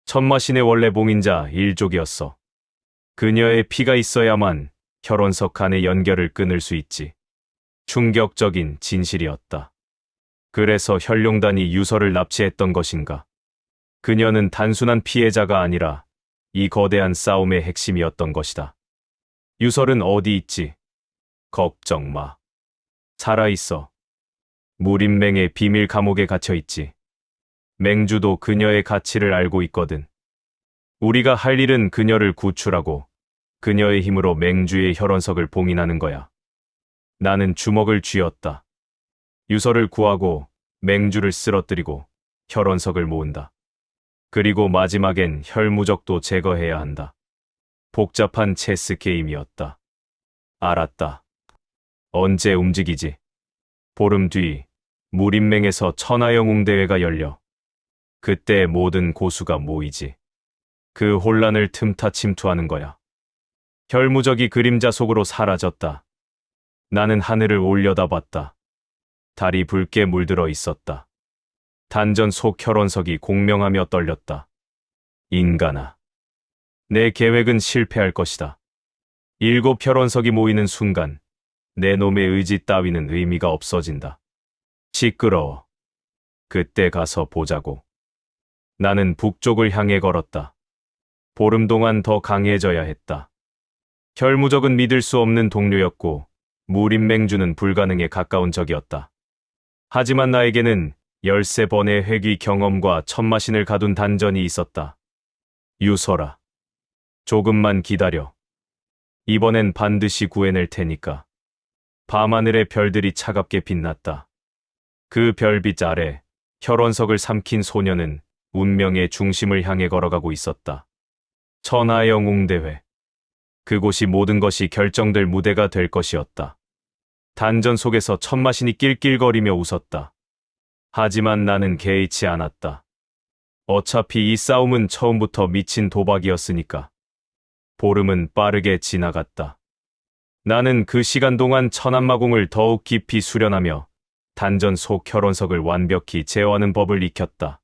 천마신의 원래 봉인자 일족이었어. 그녀의 피가 있어야만 혈원석 간의 연결을 끊을 수 있지. 충격적인 진실이었다. 그래서 혈룡단이 유설을 납치했던 것인가? 그녀는 단순한 피해자가 아니라 이 거대한 싸움의 핵심이었던 것이다. 유설은 어디 있지? 걱정 마. 살아있어. 무림맹의 비밀 감옥에 갇혀있지. 맹주도 그녀의 가치를 알고 있거든. 우리가 할 일은 그녀를 구출하고 그녀의 힘으로 맹주의 혈원석을 봉인하는 거야. 나는 주먹을 쥐었다. 유설을 구하고 맹주를 쓰러뜨리고 혈원석을 모은다. 그리고 마지막엔 혈무적도 제거해야 한다. 복잡한 체스 게임이었다. 알았다. 언제 움직이지? 보름 뒤 무림맹에서 천하영웅 대회가 열려. 그때 모든 고수가 모이지. 그 혼란을 틈타 침투하는 거야. 혈무적이 그림자 속으로 사라졌다. 나는 하늘을 올려다봤다. 달이 붉게 물들어 있었다. 단전 속 혈원석이 공명하며 떨렸다. 인간아. 내 계획은 실패할 것이다. 7 혈원석이 모이는 순간 내 놈의 의지 따위는 의미가 없어진다. 시끄러워. 그때 가서 보자고. 나는 북쪽을 향해 걸었다. 보름 동안 더 강해져야 했다. 혈무적은 믿을 수 없는 동료였고 무림맹주는 불가능에 가까운 적이었다. 하지만 나에게는 13번의 회귀 경험과 천마신을 가둔 단전이 있었다. 유설아. 조금만 기다려. 이번엔 반드시 구해낼 테니까. 밤하늘의 별들이 차갑게 빛났다. 그 별빛 아래 혈원석을 삼킨 소녀는 운명의 중심을 향해 걸어가고 있었다. 천하영웅대회. 그곳이 모든 것이 결정될 무대가 될 것이었다. 단전 속에서 천마신이 낄낄거리며 웃었다. 하지만 나는 개의치 않았다. 어차피 이 싸움은 처음부터 미친 도박이었으니까. 보름은 빠르게 지나갔다. 나는 그 시간 동안 천한마공을 더욱 깊이 수련하며 단전 속 혈원석을 완벽히 제어하는 법을 익혔다.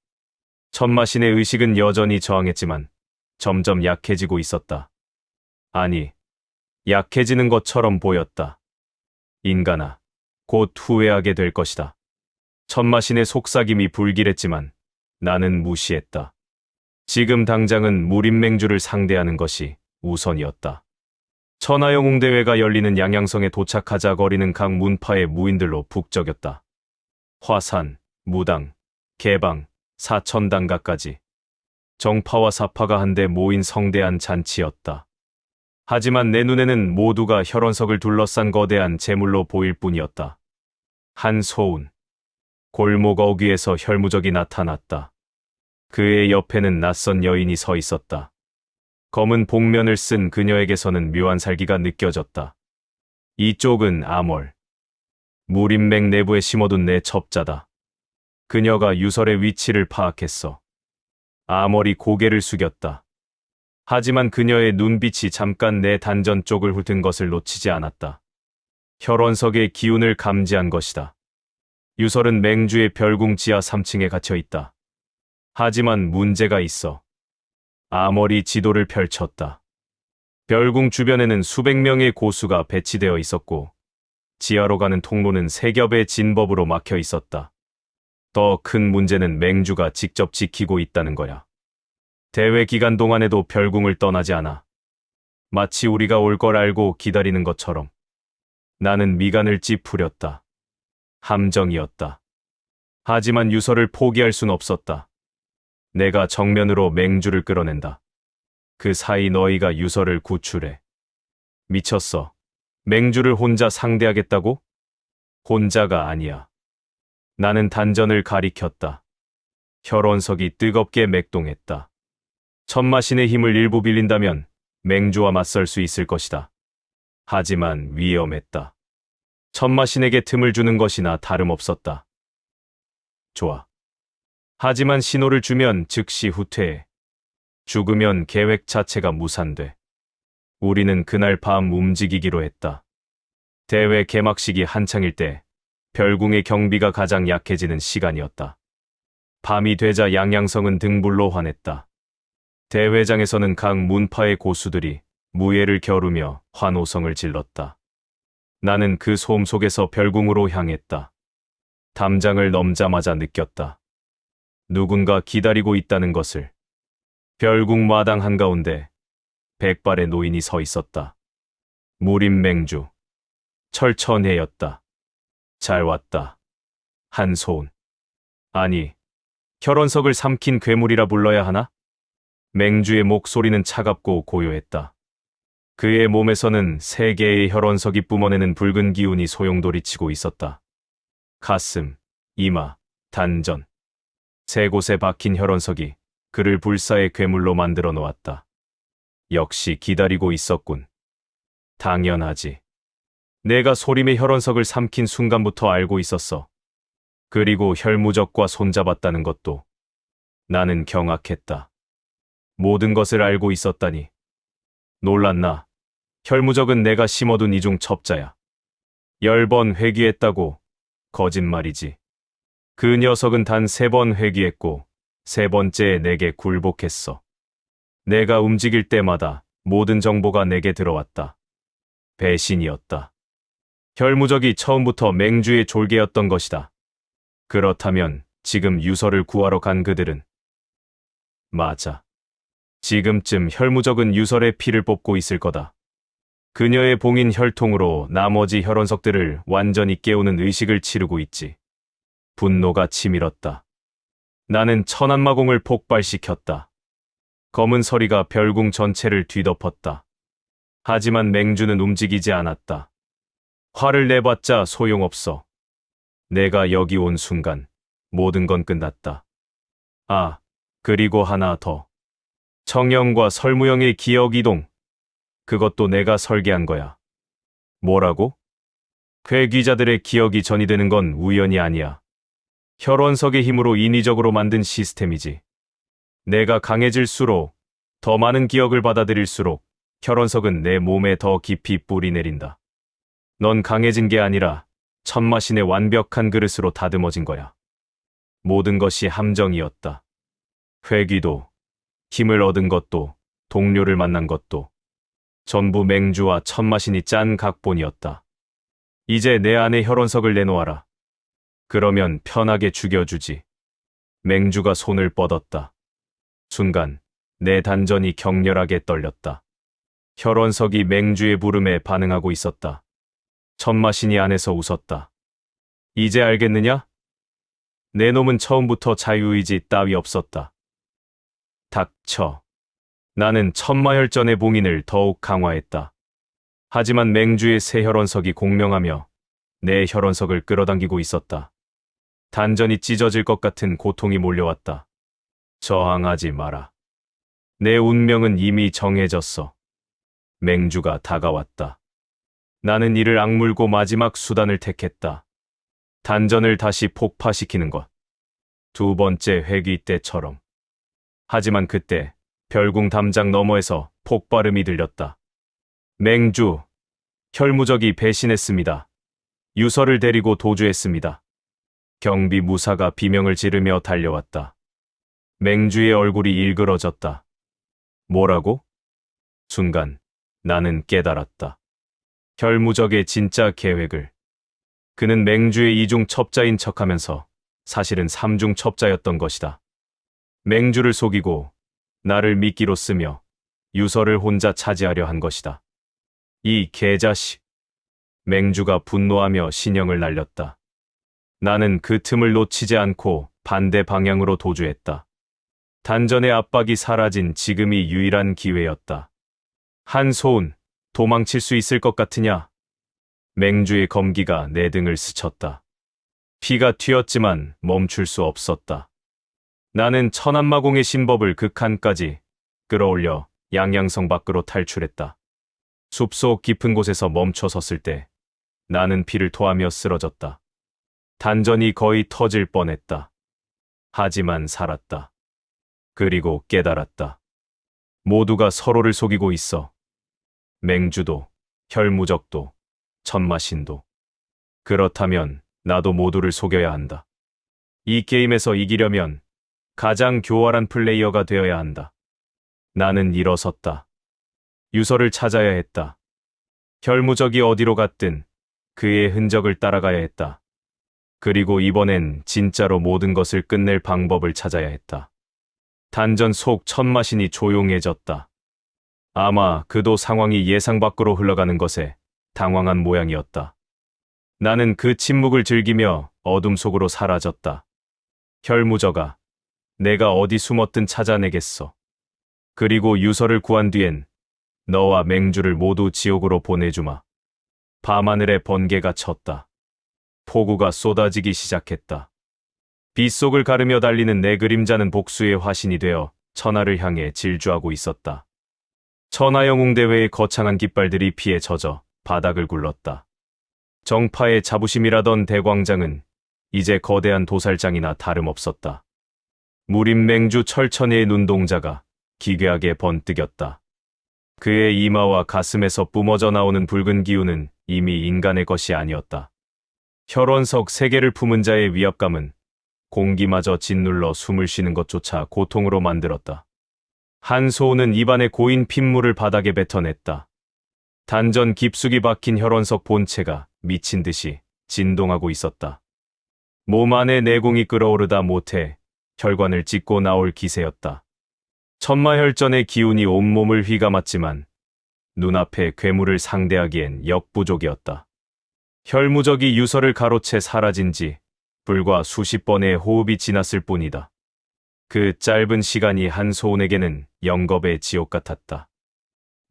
천마신의 의식은 여전히 저항했지만 점점 약해지고 있었다. 아니, 약해지는 것처럼 보였다. 인간아, 곧 후회하게 될 것이다. 천마신의 속삭임이 불길했지만 나는 무시했다. 지금 당장은 무림맹주를 상대하는 것이 우선이었다. 천하영웅대회가 열리는 양양성에 도착하자 거리는 각 문파의 무인들로 북적였다. 화산, 무당, 개방, 사천당가까지 정파와 사파가 한데 모인 성대한 잔치였다. 하지만 내 눈에는 모두가 혈원석을 둘러싼 거대한 제물로 보일 뿐이었다. 한소운. 골목 어귀에서 혈무적이 나타났다. 그의 옆에는 낯선 여인이 서 있었다. 검은 복면을 쓴 그녀에게서는 묘한 살기가 느껴졌다. 이쪽은 아몰. 무림맥 내부에 심어둔 내 첩자다. 그녀가 유설의 위치를 파악했어. 아몰이 고개를 숙였다. 하지만 그녀의 눈빛이 잠깐 내 단전 쪽을 훑은 것을 놓치지 않았다. 혈원석의 기운을 감지한 것이다. 유설은 맹주의 별궁 지하 3층에 갇혀 있다. 하지만 문제가 있어. 아몰이 지도를 펼쳤다. 별궁 주변에는 수백 명의 고수가 배치되어 있었고 지하로 가는 통로는 세 겹의 진법으로 막혀 있었다. 더 큰 문제는 맹주가 직접 지키고 있다는 거야. 대회 기간 동안에도 별궁을 떠나지 않아. 마치 우리가 올 걸 알고 기다리는 것처럼. 나는 미간을 찌푸렸다. 함정이었다. 하지만 유서를 포기할 순 없었다. 내가 정면으로 맹주를 끌어낸다. 그 사이 너희가 유서를 구출해. 미쳤어. 맹주를 혼자 상대하겠다고? 혼자가 아니야. 나는 단전을 가리켰다. 혈원석이 뜨겁게 맥동했다. 천마신의 힘을 일부 빌린다면 맹주와 맞설 수 있을 것이다. 하지만 위험했다. 천마신에게 틈을 주는 것이나 다름없었다. 좋아. 하지만 신호를 주면 즉시 후퇴해. 죽으면 계획 자체가 무산돼. 우리는 그날 밤 움직이기로 했다. 대회 개막식이 한창일 때 별궁의 경비가 가장 약해지는 시간이었다. 밤이 되자 양양성은 등불로 환했다. 대회장에서는 각 문파의 고수들이 무예를 겨루며 환호성을 질렀다. 나는 그 소음 속에서 별궁으로 향했다. 담장을 넘자마자 느꼈다. 누군가 기다리고 있다는 것을. 별궁 마당 한가운데 백발의 노인이 서 있었다. 무림맹주. 철천해였다. 잘 왔다. 한소운. 아니, 혈원석을 삼킨 괴물이라 불러야 하나? 맹주의 목소리는 차갑고 고요했다. 그의 몸에서는 세 개의 혈원석이 뿜어내는 붉은 기운이 소용돌이치고 있었다. 가슴, 이마, 단전. 세 곳에 박힌 혈원석이 그를 불사의 괴물로 만들어 놓았다. 역시 기다리고 있었군. 당연하지. 내가 소림의 혈원석을 삼킨 순간부터 알고 있었어. 그리고 혈무적과 손잡았다는 것도. 나는 경악했다. 모든 것을 알고 있었다니. 놀랐나? 혈무적은 내가 심어둔 이중 첩자야. 10번 회귀했다고. 거짓말이지. 그 녀석은 단 3번 회귀했고 3번째에 내게 굴복했어. 내가 움직일 때마다 모든 정보가 내게 들어왔다. 배신이었다. 혈무적이 처음부터 맹주의 졸개였던 것이다. 그렇다면 지금 유서를 구하러 간 그들은? 맞아. 지금쯤 혈무적은 유설의 피를 뽑고 있을 거다. 그녀의 봉인 혈통으로 나머지 혈원석들을 완전히 깨우는 의식을 치르고 있지. 분노가 치밀었다. 나는 천한마공을 폭발시켰다. 검은 서리가 별궁 전체를 뒤덮었다. 하지만 맹주는 움직이지 않았다. 화를 내봤자 소용없어. 내가 여기 온 순간 모든 건 끝났다. 아, 그리고 하나 더. 정영과 설무영의 기억 이동. 그것도 내가 설계한 거야. 뭐라고? 괴기자들의 기억이 전이되는 건 우연이 아니야. 혈원석의 힘으로 인위적으로 만든 시스템이지. 내가 강해질수록 더 많은 기억을 받아들일수록 혈원석은 내 몸에 더 깊이 뿌리 내린다. 넌 강해진 게 아니라 천마신의 완벽한 그릇으로 다듬어진 거야. 모든 것이 함정이었다. 회귀도, 힘을 얻은 것도, 동료를 만난 것도 전부 맹주와 천마신이 짠 각본이었다. 이제 내 안에 혈원석을 내놓아라. 그러면 편하게 죽여주지. 맹주가 손을 뻗었다. 순간 내 단전이 격렬하게 떨렸다. 혈원석이 맹주의 부름에 반응하고 있었다. 천마신이 안에서 웃었다. 이제 알겠느냐? 내 놈은 처음부터 자유의지 따위 없었다. 닥쳐. 나는 천마혈전의 봉인을 더욱 강화했다. 하지만 맹주의 새 혈원석이 공명하며 내 혈원석을 끌어당기고 있었다. 단전이 찢어질 것 같은 고통이 몰려왔다. 저항하지 마라. 내 운명은 이미 정해졌어. 맹주가 다가왔다. 나는 이를 악물고 마지막 수단을 택했다. 단전을 다시 폭파시키는 것. 두 번째 회귀 때처럼. 하지만 그때 별궁 담장 너머에서 폭발음이 들렸다. 맹주, 혈무적이 배신했습니다. 유서를 데리고 도주했습니다. 경비 무사가 비명을 지르며 달려왔다. 맹주의 얼굴이 일그러졌다. 뭐라고? 순간 나는 깨달았다. 혈무적의 진짜 계획을. 그는 맹주의 이중 첩자인 척하면서 사실은 삼중 첩자였던 것이다. 맹주를 속이고 나를 미끼로 쓰며 유서를 혼자 차지하려 한 것이다. 이 개자식. 맹주가 분노하며 신형을 날렸다. 나는 그 틈을 놓치지 않고 반대 방향으로 도주했다. 단전의 압박이 사라진 지금이 유일한 기회였다. 한소은, 도망칠 수 있을 것 같으냐? 맹주의 검기가 내 등을 스쳤다. 피가 튀었지만 멈출 수 없었다. 나는 천안마공의 신법을 극한까지 끌어올려 양양성 밖으로 탈출했다. 숲속 깊은 곳에서 멈춰 섰을 때 나는 피를 토하며 쓰러졌다. 단전이 거의 터질 뻔했다. 하지만 살았다. 그리고 깨달았다. 모두가 서로를 속이고 있어. 맹주도, 혈무적도, 천마신도. 그렇다면 나도 모두를 속여야 한다. 이 게임에서 이기려면 가장 교활한 플레이어가 되어야 한다. 나는 일어섰다. 유서를 찾아야 했다. 혈무적이 어디로 갔든 그의 흔적을 따라가야 했다. 그리고 이번엔 진짜로 모든 것을 끝낼 방법을 찾아야 했다. 단전 속 천마신이 조용해졌다. 아마 그도 상황이 예상 밖으로 흘러가는 것에 당황한 모양이었다. 나는 그 침묵을 즐기며 어둠 속으로 사라졌다. 혈무적아, 내가 어디 숨었든 찾아내겠어. 그리고 유서를 구한 뒤엔 너와 맹주를 모두 지옥으로 보내주마. 밤하늘에 번개가 쳤다. 폭우가 쏟아지기 시작했다. 빗속을 가르며 달리는 내 그림자는 복수의 화신이 되어 천하를 향해 질주하고 있었다. 천하영웅대회의 거창한 깃발들이 피에 젖어 바닥을 굴렀다. 정파의 자부심이라던 대광장은 이제 거대한 도살장이나 다름없었다. 무림 맹주 철천의 눈동자가 기괴하게 번뜩였다. 그의 이마와 가슴에서 뿜어져 나오는 붉은 기운은 이미 인간의 것이 아니었다. 혈원석 3개를 품은 자의 위압감은 공기마저 짓눌러 숨을 쉬는 것조차 고통으로 만들었다. 한소우는 입안에 고인 핏물을 바닥에 뱉어냈다. 단전 깊숙이 박힌 혈원석 본체가 미친 듯이 진동하고 있었다. 몸 안에 내공이 끌어오르다 못해 혈관을 찢고 나올 기세였다. 천마혈전의 기운이 온몸을 휘감았지만 눈앞에 괴물을 상대하기엔 역부족이었다. 혈무적이 유서를 가로채 사라진 지 불과 수십 번의 호흡이 지났을 뿐이다. 그 짧은 시간이 한소운에게는 영겁의 지옥 같았다.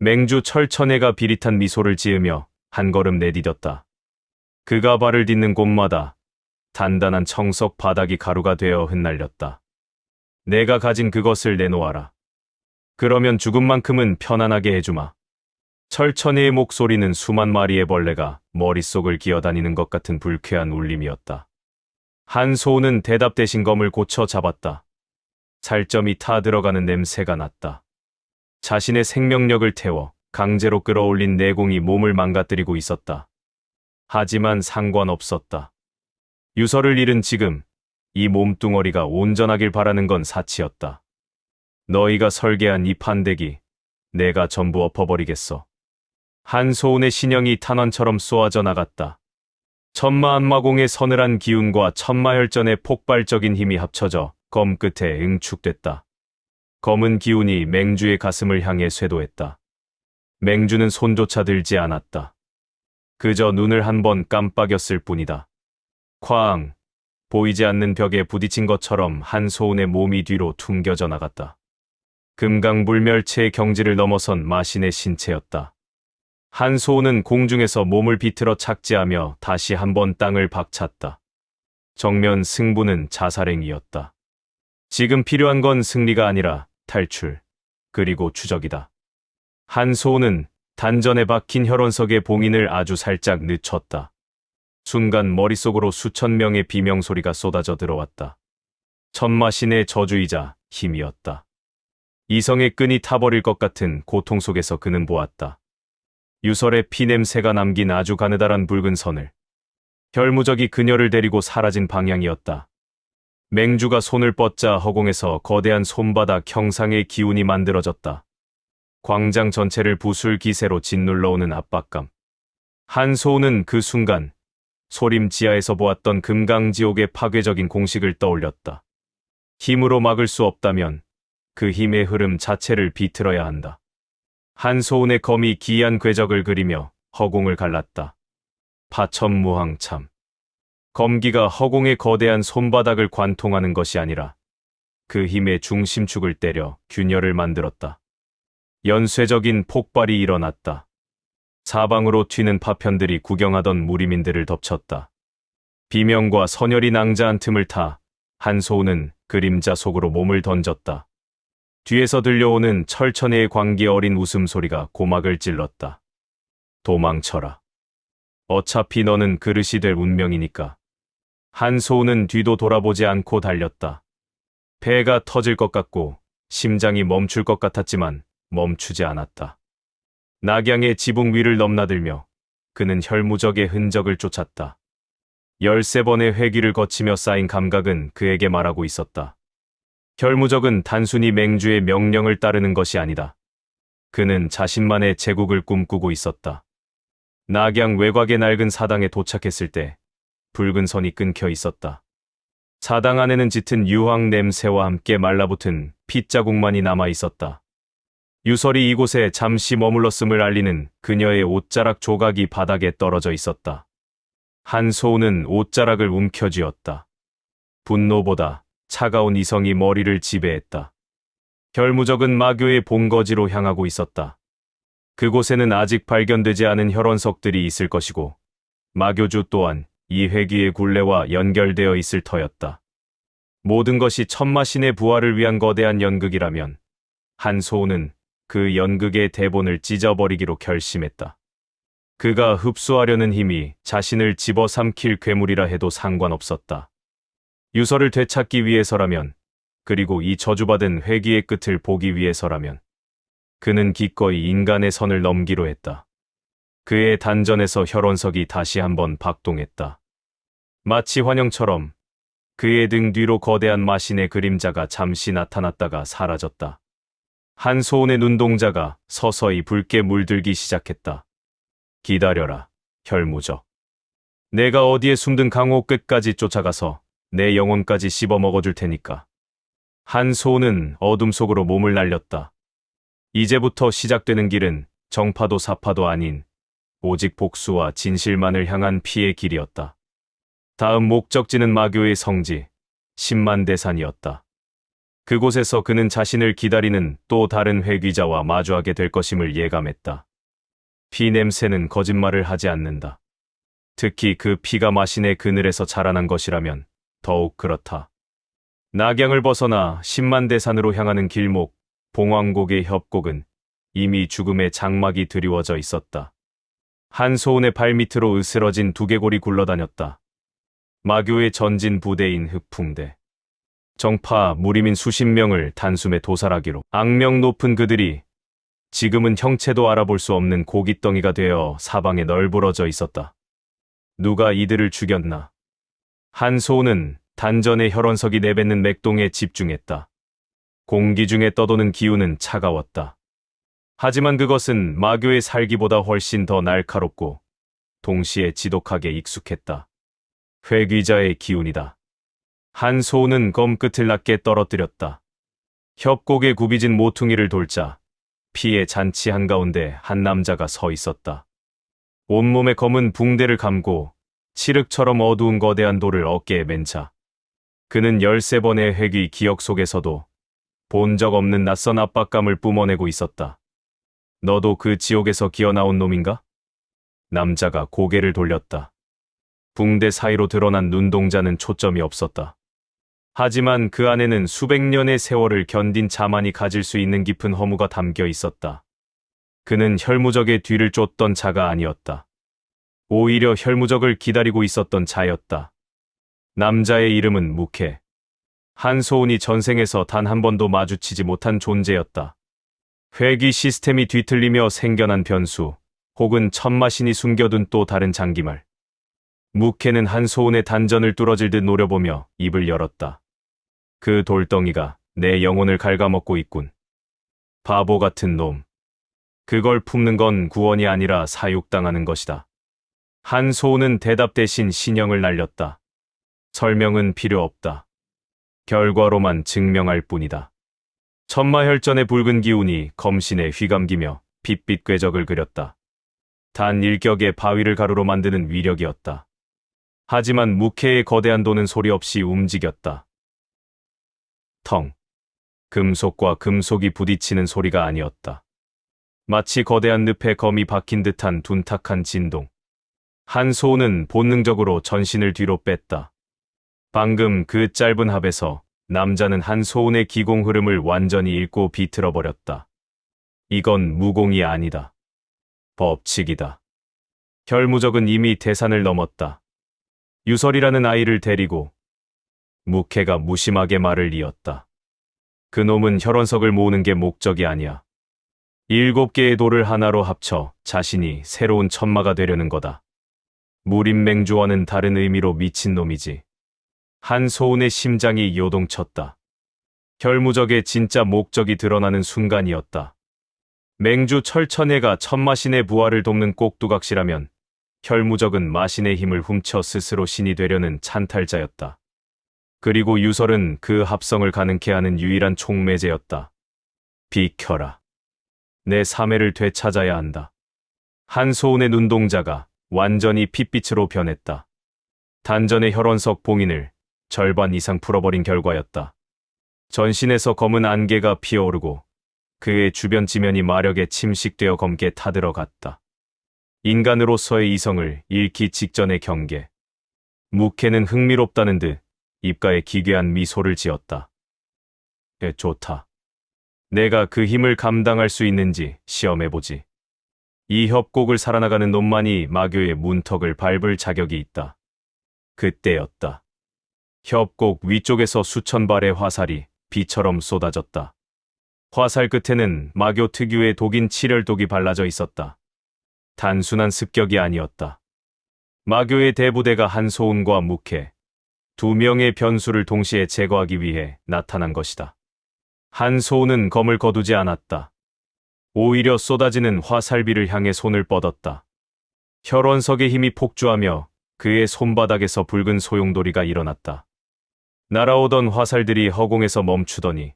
맹주 철천해가 비릿한 미소를 지으며 한 걸음 내디뎠다. 그가 발을 딛는 곳마다 단단한 청석 바닥이 가루가 되어 흩날렸다. 내가 가진 그것을 내놓아라. 그러면 죽음만큼은 편안하게 해주마. 철천이의 목소리는 수만 마리의 벌레가 머릿속을 기어다니는 것 같은 불쾌한 울림이었다. 한소우는 대답 대신 검을 고쳐 잡았다. 살점이 타 들어가는 냄새가 났다. 자신의 생명력을 태워 강제로 끌어올린 내공이 몸을 망가뜨리고 있었다. 하지만 상관없었다. 유서를 잃은 지금 이 몸뚱어리가 온전하길 바라는 건 사치였다. 너희가 설계한 이 판대기 내가 전부 엎어버리겠어. 한소운의 신형이 탄환처럼 쏘아져 나갔다. 천마한마공의 서늘한 기운과 천마혈전의 폭발적인 힘이 합쳐져 검 끝에 응축됐다. 검은 기운이 맹주의 가슴을 향해 쇄도했다. 맹주는 손조차 들지 않았다. 그저 눈을 한 번 깜빡였을 뿐이다. 쾅! 보이지 않는 벽에 부딪힌 것처럼 한소운의 몸이 뒤로 퉁겨져 나갔다. 금강불멸체의 경지를 넘어선 마신의 신체였다. 한소운은 공중에서 몸을 비틀어 착지하며 다시 한번 땅을 박찼다. 정면 승부는 자살행위였다. 지금 필요한 건 승리가 아니라 탈출, 그리고 추적이다. 한소운은 단전에 박힌 혈원석의 봉인을 아주 살짝 늦췄다. 순간 머릿속으로 수천 명의 비명소리가 쏟아져 들어왔다. 천마신의 저주이자 힘이었다. 이성의 끈이 타버릴 것 같은 고통 속에서 그는 보았다. 유설의 피냄새가 남긴 아주 가느다란 붉은 선을. 혈무적이 그녀를 데리고 사라진 방향이었다. 맹주가 손을 뻗자 허공에서 거대한 손바닥 형상의 기운이 만들어졌다. 광장 전체를 부술 기세로 짓눌러오는 압박감. 한소우는 그 순간 소림 지하에서 보았던 금강지옥의 파괴적인 공식을 떠올렸다. 힘으로 막을 수 없다면 그 힘의 흐름 자체를 비틀어야 한다. 한소운의 검이 기이한 궤적을 그리며 허공을 갈랐다. 파천무항참. 검기가 허공의 거대한 손바닥을 관통하는 것이 아니라 그 힘의 중심축을 때려 균열을 만들었다. 연쇄적인 폭발이 일어났다. 사방으로 튀는 파편들이 구경하던 무리민들을 덮쳤다. 비명과 선혈이 낭자한 틈을 타 한소우는 그림자 속으로 몸을 던졌다. 뒤에서 들려오는 철천의 광기 어린 웃음소리가 고막을 찔렀다. 도망쳐라. 어차피 너는 그릇이 될 운명이니까. 한소우는 뒤도 돌아보지 않고 달렸다. 배가 터질 것 같고 심장이 멈출 것 같았지만 멈추지 않았다. 낙양의 지붕 위를 넘나들며 그는 혈무적의 흔적을 쫓았다. 13번의 회귀를 거치며 쌓인 감각은 그에게 말하고 있었다. 혈무적은 단순히 맹주의 명령을 따르는 것이 아니다. 그는 자신만의 제국을 꿈꾸고 있었다. 낙양 외곽의 낡은 사당에 도착했을 때 붉은 선이 끊겨 있었다. 사당 안에는 짙은 유황 냄새와 함께 말라붙은 핏자국만이 남아 있었다. 유설이 이곳에 잠시 머물렀음을 알리는 그녀의 옷자락 조각이 바닥에 떨어져 있었다. 한소우는 옷자락을 움켜쥐었다. 분노보다 차가운 이성이 머리를 지배했다. 혈무적은 마교의 본거지로 향하고 있었다. 그곳에는 아직 발견되지 않은 혈원석들이 있을 것이고 마교주 또한 이 회귀의 굴레와 연결되어 있을 터였다. 모든 것이 천마신의 부활을 위한 거대한 연극이라면 한소우는 그 연극의 대본을 찢어버리기로 결심했다. 그가 흡수하려는 힘이 자신을 집어삼킬 괴물이라 해도 상관없었다. 유서를 되찾기 위해서라면, 그리고 이 저주받은 회귀의 끝을 보기 위해서라면 그는 기꺼이 인간의 선을 넘기로 했다. 그의 단전에서 혈원석이 다시 한번 박동했다. 마치 환영처럼 그의 등 뒤로 거대한 마신의 그림자가 잠시 나타났다가 사라졌다. 한소운의 눈동자가 서서히 붉게 물들기 시작했다. 기다려라, 혈무적. 내가 어디에 숨든 강호 끝까지 쫓아가서 내 영혼까지 씹어먹어줄 테니까. 한소운은 어둠 속으로 몸을 날렸다. 이제부터 시작되는 길은 정파도 사파도 아닌 오직 복수와 진실만을 향한 피의 길이었다. 다음 목적지는 마교의 성지, 10만 대산이었다. 그곳에서 그는 자신을 기다리는 또 다른 회귀자와 마주하게 될 것임을 예감했다. 피 냄새는 거짓말을 하지 않는다. 특히 그 피가 마신의 그늘에서 자라난 것이라면 더욱 그렇다. 낙양을 벗어나 10만 대산으로 향하는 길목, 봉황곡의 협곡은 이미 죽음의 장막이 드리워져 있었다. 한소운의 발밑으로 으스러진 두개골이 굴러다녔다. 마교의 전진 부대인 흑풍대. 정파 무림인 수십 명을 단숨에 도살하기로 악명 높은 그들이 지금은 형체도 알아볼 수 없는 고깃덩이가 되어 사방에 널브러져 있었다. 누가 이들을 죽였나? 한소운은 단전의 혈원석이 내뱉는 맥동에 집중했다. 공기 중에 떠도는 기운은 차가웠다. 하지만 그것은 마교의 살기보다 훨씬 더 날카롭고 동시에 지독하게 익숙했다. 회귀자의 기운이다. 한소운은 검끝을 낮게 떨어뜨렸다. 협곡에 굽이진 모퉁이를 돌자 피의 잔치 한가운데 한 남자가 서 있었다. 온몸에 검은 붕대를 감고 칠흑처럼 어두운 거대한 돌을 어깨에 맨 차. 그는 13번의 회귀 기억 속에서도 본 적 없는 낯선 압박감을 뿜어내고 있었다. 너도 그 지옥에서 기어나온 놈인가? 남자가 고개를 돌렸다. 붕대 사이로 드러난 눈동자는 초점이 없었다. 하지만 그 안에는 수백 년의 세월을 견딘 자만이 가질 수 있는 깊은 허무가 담겨 있었다. 그는 혈무적의 뒤를 쫓던 자가 아니었다. 오히려 혈무적을 기다리고 있었던 자였다. 남자의 이름은 묵해. 한소운이 전생에서 단 한 번도 마주치지 못한 존재였다. 회귀 시스템이 뒤틀리며 생겨난 변수, 혹은 천마신이 숨겨둔 또 다른 장기말. 묵해는 한소운의 단전을 뚫어질 듯 노려보며 입을 열었다. 그 돌덩이가 내 영혼을 갉아먹고 있군. 바보 같은 놈. 그걸 품는 건 구원이 아니라 사육당하는 것이다. 한소운은 대답 대신 신형을 날렸다. 설명은 필요 없다. 결과로만 증명할 뿐이다. 천마혈전의 붉은 기운이 검신에 휘감기며 빛빛 궤적을 그렸다. 단 일격의 바위를 가루로 만드는 위력이었다. 하지만 묵해의 거대한 도는 소리 없이 움직였다. 텅. 금속과 금속이 부딪히는 소리가 아니었다. 마치 거대한 늪에 검이 박힌 듯한 둔탁한 진동. 한소운은 본능적으로 전신을 뒤로 뺐다. 방금 그 짧은 합에서 남자는 한소운의 기공 흐름을 완전히 읽고 비틀어버렸다. 이건 무공이 아니다. 법칙이다. 혈무적은 이미 대산을 넘었다. 유설이라는 아이를 데리고 묵해가 무심하게 말을 이었다. 그놈은 혈원석을 모으는 게 목적이 아니야. 7개의 돌을 하나로 합쳐 자신이 새로운 천마가 되려는 거다. 무림맹주와는 다른 의미로 미친놈이지. 한소운의 심장이 요동쳤다. 혈무적의 진짜 목적이 드러나는 순간이었다. 맹주 철천해가 천마신의 부활을 돕는 꼭두각시라면 혈무적은 마신의 힘을 훔쳐 스스로 신이 되려는 찬탈자였다. 그리고 유설은 그 합성을 가능케 하는 유일한 촉매제였다. 비켜라. 내 사매를 되찾아야 한다. 한소운의 눈동자가 완전히 핏빛으로 변했다. 단전의 혈원석 봉인을 절반 이상 풀어버린 결과였다. 전신에서 검은 안개가 피어오르고 그의 주변 지면이 마력에 침식되어 검게 타들어갔다. 인간으로서의 이성을 잃기 직전의 경계. 묵해는 흥미롭다는 듯 입가에 기괴한 미소를 지었다. 좋다. 내가 그 힘을 감당할 수 있는지 시험해보지. 이 협곡을 살아나가는 놈만이 마교의 문턱을 밟을 자격이 있다. 그때였다. 협곡 위쪽에서 수천 발의 화살이 비처럼 쏟아졌다. 화살 끝에는 마교 특유의 독인 칠혈독이 발라져 있었다. 단순한 습격이 아니었다. 마교의 대부대가 한소운과 묵해, 2명의 변수를 동시에 제거하기 위해 나타난 것이다. 한소운은 검을 거두지 않았다. 오히려 쏟아지는 화살비를 향해 손을 뻗었다. 혈원석의 힘이 폭주하며 그의 손바닥에서 붉은 소용돌이가 일어났다. 날아오던 화살들이 허공에서 멈추더니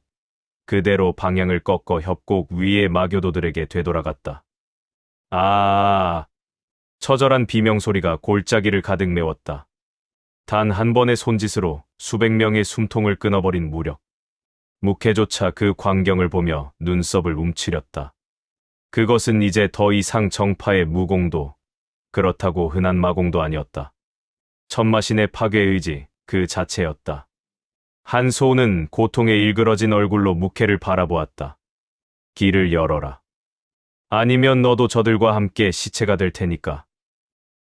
그대로 방향을 꺾어 협곡 위의 마교도들에게 되돌아갔다. 아, 처절한 비명소리가 골짜기를 가득 메웠다. 단 한 번의 손짓으로 수백 명의 숨통을 끊어버린 무력. 묵해조차 그 광경을 보며 눈썹을 움츠렸다. 그것은 이제 더 이상 정파의 무공도 그렇다고 흔한 마공도 아니었다. 천마신의 파괴 의지 그 자체였다. 한소우는 고통에 일그러진 얼굴로 묵혜를 바라보았다. 길을 열어라. 아니면 너도 저들과 함께 시체가 될 테니까.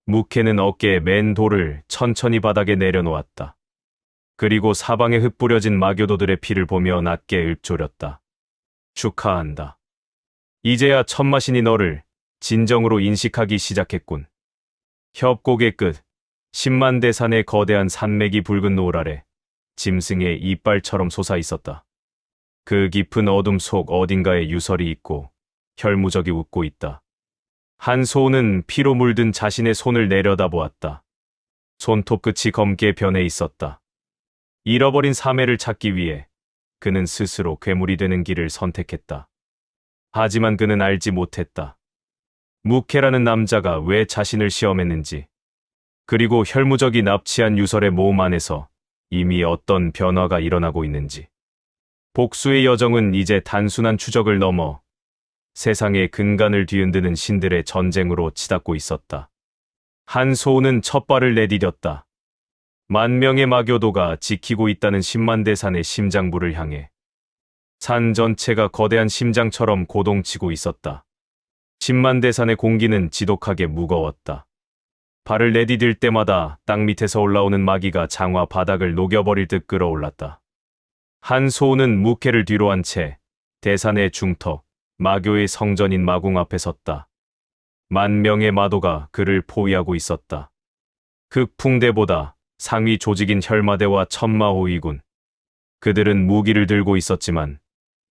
묵혜는 어깨에 맨 돌을 천천히 바닥에 내려놓았다. 그리고 사방에 흩뿌려진 마교도들의 피를 보며 낮게 읊조렸다. 축하한다. 이제야 천마신이 너를 진정으로 인식하기 시작했군. 협곡의 끝, 10만 대산의 거대한 산맥이 붉은 노을 아래 짐승의 이빨처럼 솟아 있었다. 그 깊은 어둠 속 어딘가에 유설이 있고 혈무적이 웃고 있다. 한소우는 피로 물든 자신의 손을 내려다보았다. 손톱 끝이 검게 변해 있었다. 잃어버린 사매를 찾기 위해 그는 스스로 괴물이 되는 길을 선택했다. 하지만 그는 알지 못했다. 묵혜라는 남자가 왜 자신을 시험했는지, 그리고 혈무적이 납치한 유설의 몸 안에서 이미 어떤 변화가 일어나고 있는지. 복수의 여정은 이제 단순한 추적을 넘어 세상의 근간을 뒤흔드는 신들의 전쟁으로 치닫고 있었다. 한소우는 첫 발을 내디뎠다. 만 명의 마교도가 지키고 있다는 10만 대산의 심장부를 향해. 산 전체가 거대한 심장처럼 고동치고 있었다. 10만 대산의 공기는 지독하게 무거웠다. 발을 내디딜 때마다 땅 밑에서 올라오는 마기가 장화 바닥을 녹여버릴 듯 끌어올랐다. 한소우는 묵혜를 뒤로 한 채 대산의 중턱, 마교의 성전인 마궁 앞에 섰다. 만 명의 마도가 그를 포위하고 있었다. 극풍대보다 상위 조직인 혈마대와 천마호위군. 그들은 무기를 들고 있었지만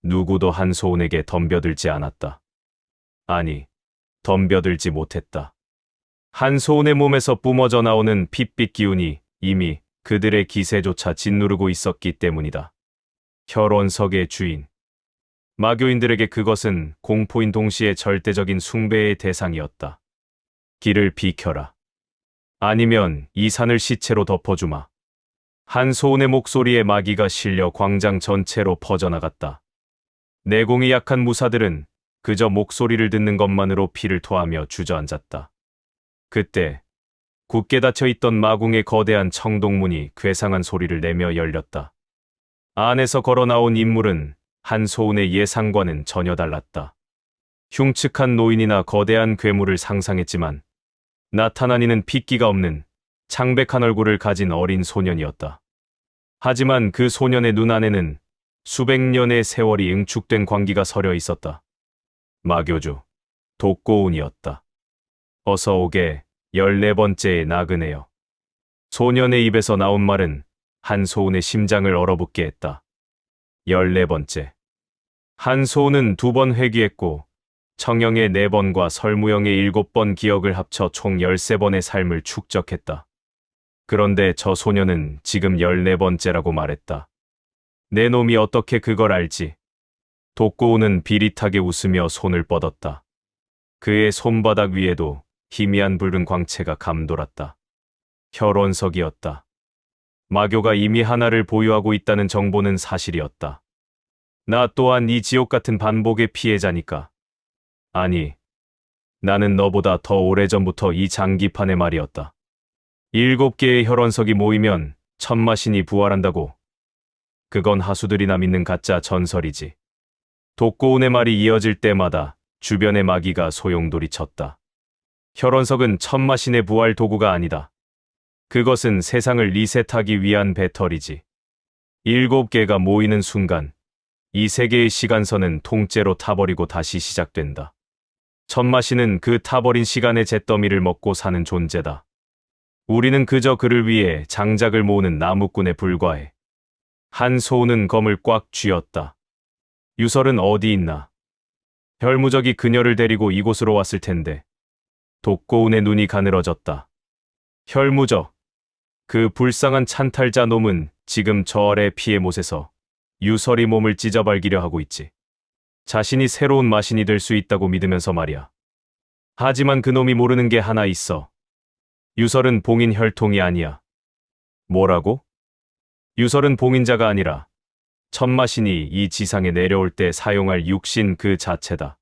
누구도 한소운에게 덤벼들지 않았다. 아니, 덤벼들지 못했다. 한소운의 몸에서 뿜어져 나오는 핏빛 기운이 이미 그들의 기세조차 짓누르고 있었기 때문이다. 혈원석의 주인. 마교인들에게 그것은 공포인 동시에 절대적인 숭배의 대상이었다. 길을 비켜라. 아니면 이 산을 시체로 덮어주마. 한소운의 목소리에 마기가 실려 광장 전체로 퍼져나갔다. 내공이 약한 무사들은 그저 목소리를 듣는 것만으로 피를 토하며 주저앉았다. 그때 굳게 닫혀있던 마궁의 거대한 청동문이 괴상한 소리를 내며 열렸다. 안에서 걸어나온 인물은 한소운의 예상과는 전혀 달랐다. 흉측한 노인이나 거대한 괴물을 상상했지만 나타난 이는 핏기가 없는 창백한 얼굴을 가진 어린 소년이었다. 하지만 그 소년의 눈 안에는 수백 년의 세월이 응축된 광기가 서려 있었다. 마교주, 독고운이었다. 어서 오게, 14번째의 나그네여. 소년의 입에서 나온 말은 한소운의 심장을 얼어붙게 했다. 14번째. 한소운은 2번 회귀했고 청영의 4번과 설무영의 7번 기억을 합쳐 총 13번의 삶을 축적했다. 그런데 저 소녀는 지금 14번째라고 말했다. 내 놈이 어떻게 그걸 알지? 독고우는 비릿하게 웃으며 손을 뻗었다. 그의 손바닥 위에도 희미한 붉은 광채가 감돌았다. 혈원석이었다. 마교가 이미 하나를 보유하고 있다는 정보는 사실이었다. 나 또한 이 지옥 같은 반복의 피해자니까. 아니, 나는 너보다 더 오래전부터 이 장기판의 말이었다. 7개의 혈원석이 모이면 천마신이 부활한다고. 그건 하수들이나 믿는 가짜 전설이지. 독고운의 말이 이어질 때마다 주변의 마기가 소용돌이쳤다. 혈원석은 천마신의 부활 도구가 아니다. 그것은 세상을 리셋하기 위한 배터리지. 7개가 모이는 순간 이 세계의 시간선은 통째로 타버리고 다시 시작된다. 천마신은 그 타버린 시간의 잿더미를 먹고 사는 존재다. 우리는 그저 그를 위해 장작을 모으는 나무꾼에 불과해. 한소우는 검을 꽉 쥐었다. 유설은 어디 있나? 혈무적이 그녀를 데리고 이곳으로 왔을 텐데. 독고운의 눈이 가늘어졌다. 혈무적. 그 불쌍한 찬탈자 놈은 지금 저 아래 피의 못에서 유설이 몸을 찢어발기려 하고 있지. 자신이 새로운 마신이 될 수 있다고 믿으면서 말이야. 하지만 그놈이 모르는 게 하나 있어. 유설은 봉인 혈통이 아니야. 뭐라고? 유설은 봉인자가 아니라 천마신이 이 지상에 내려올 때 사용할 육신 그 자체다.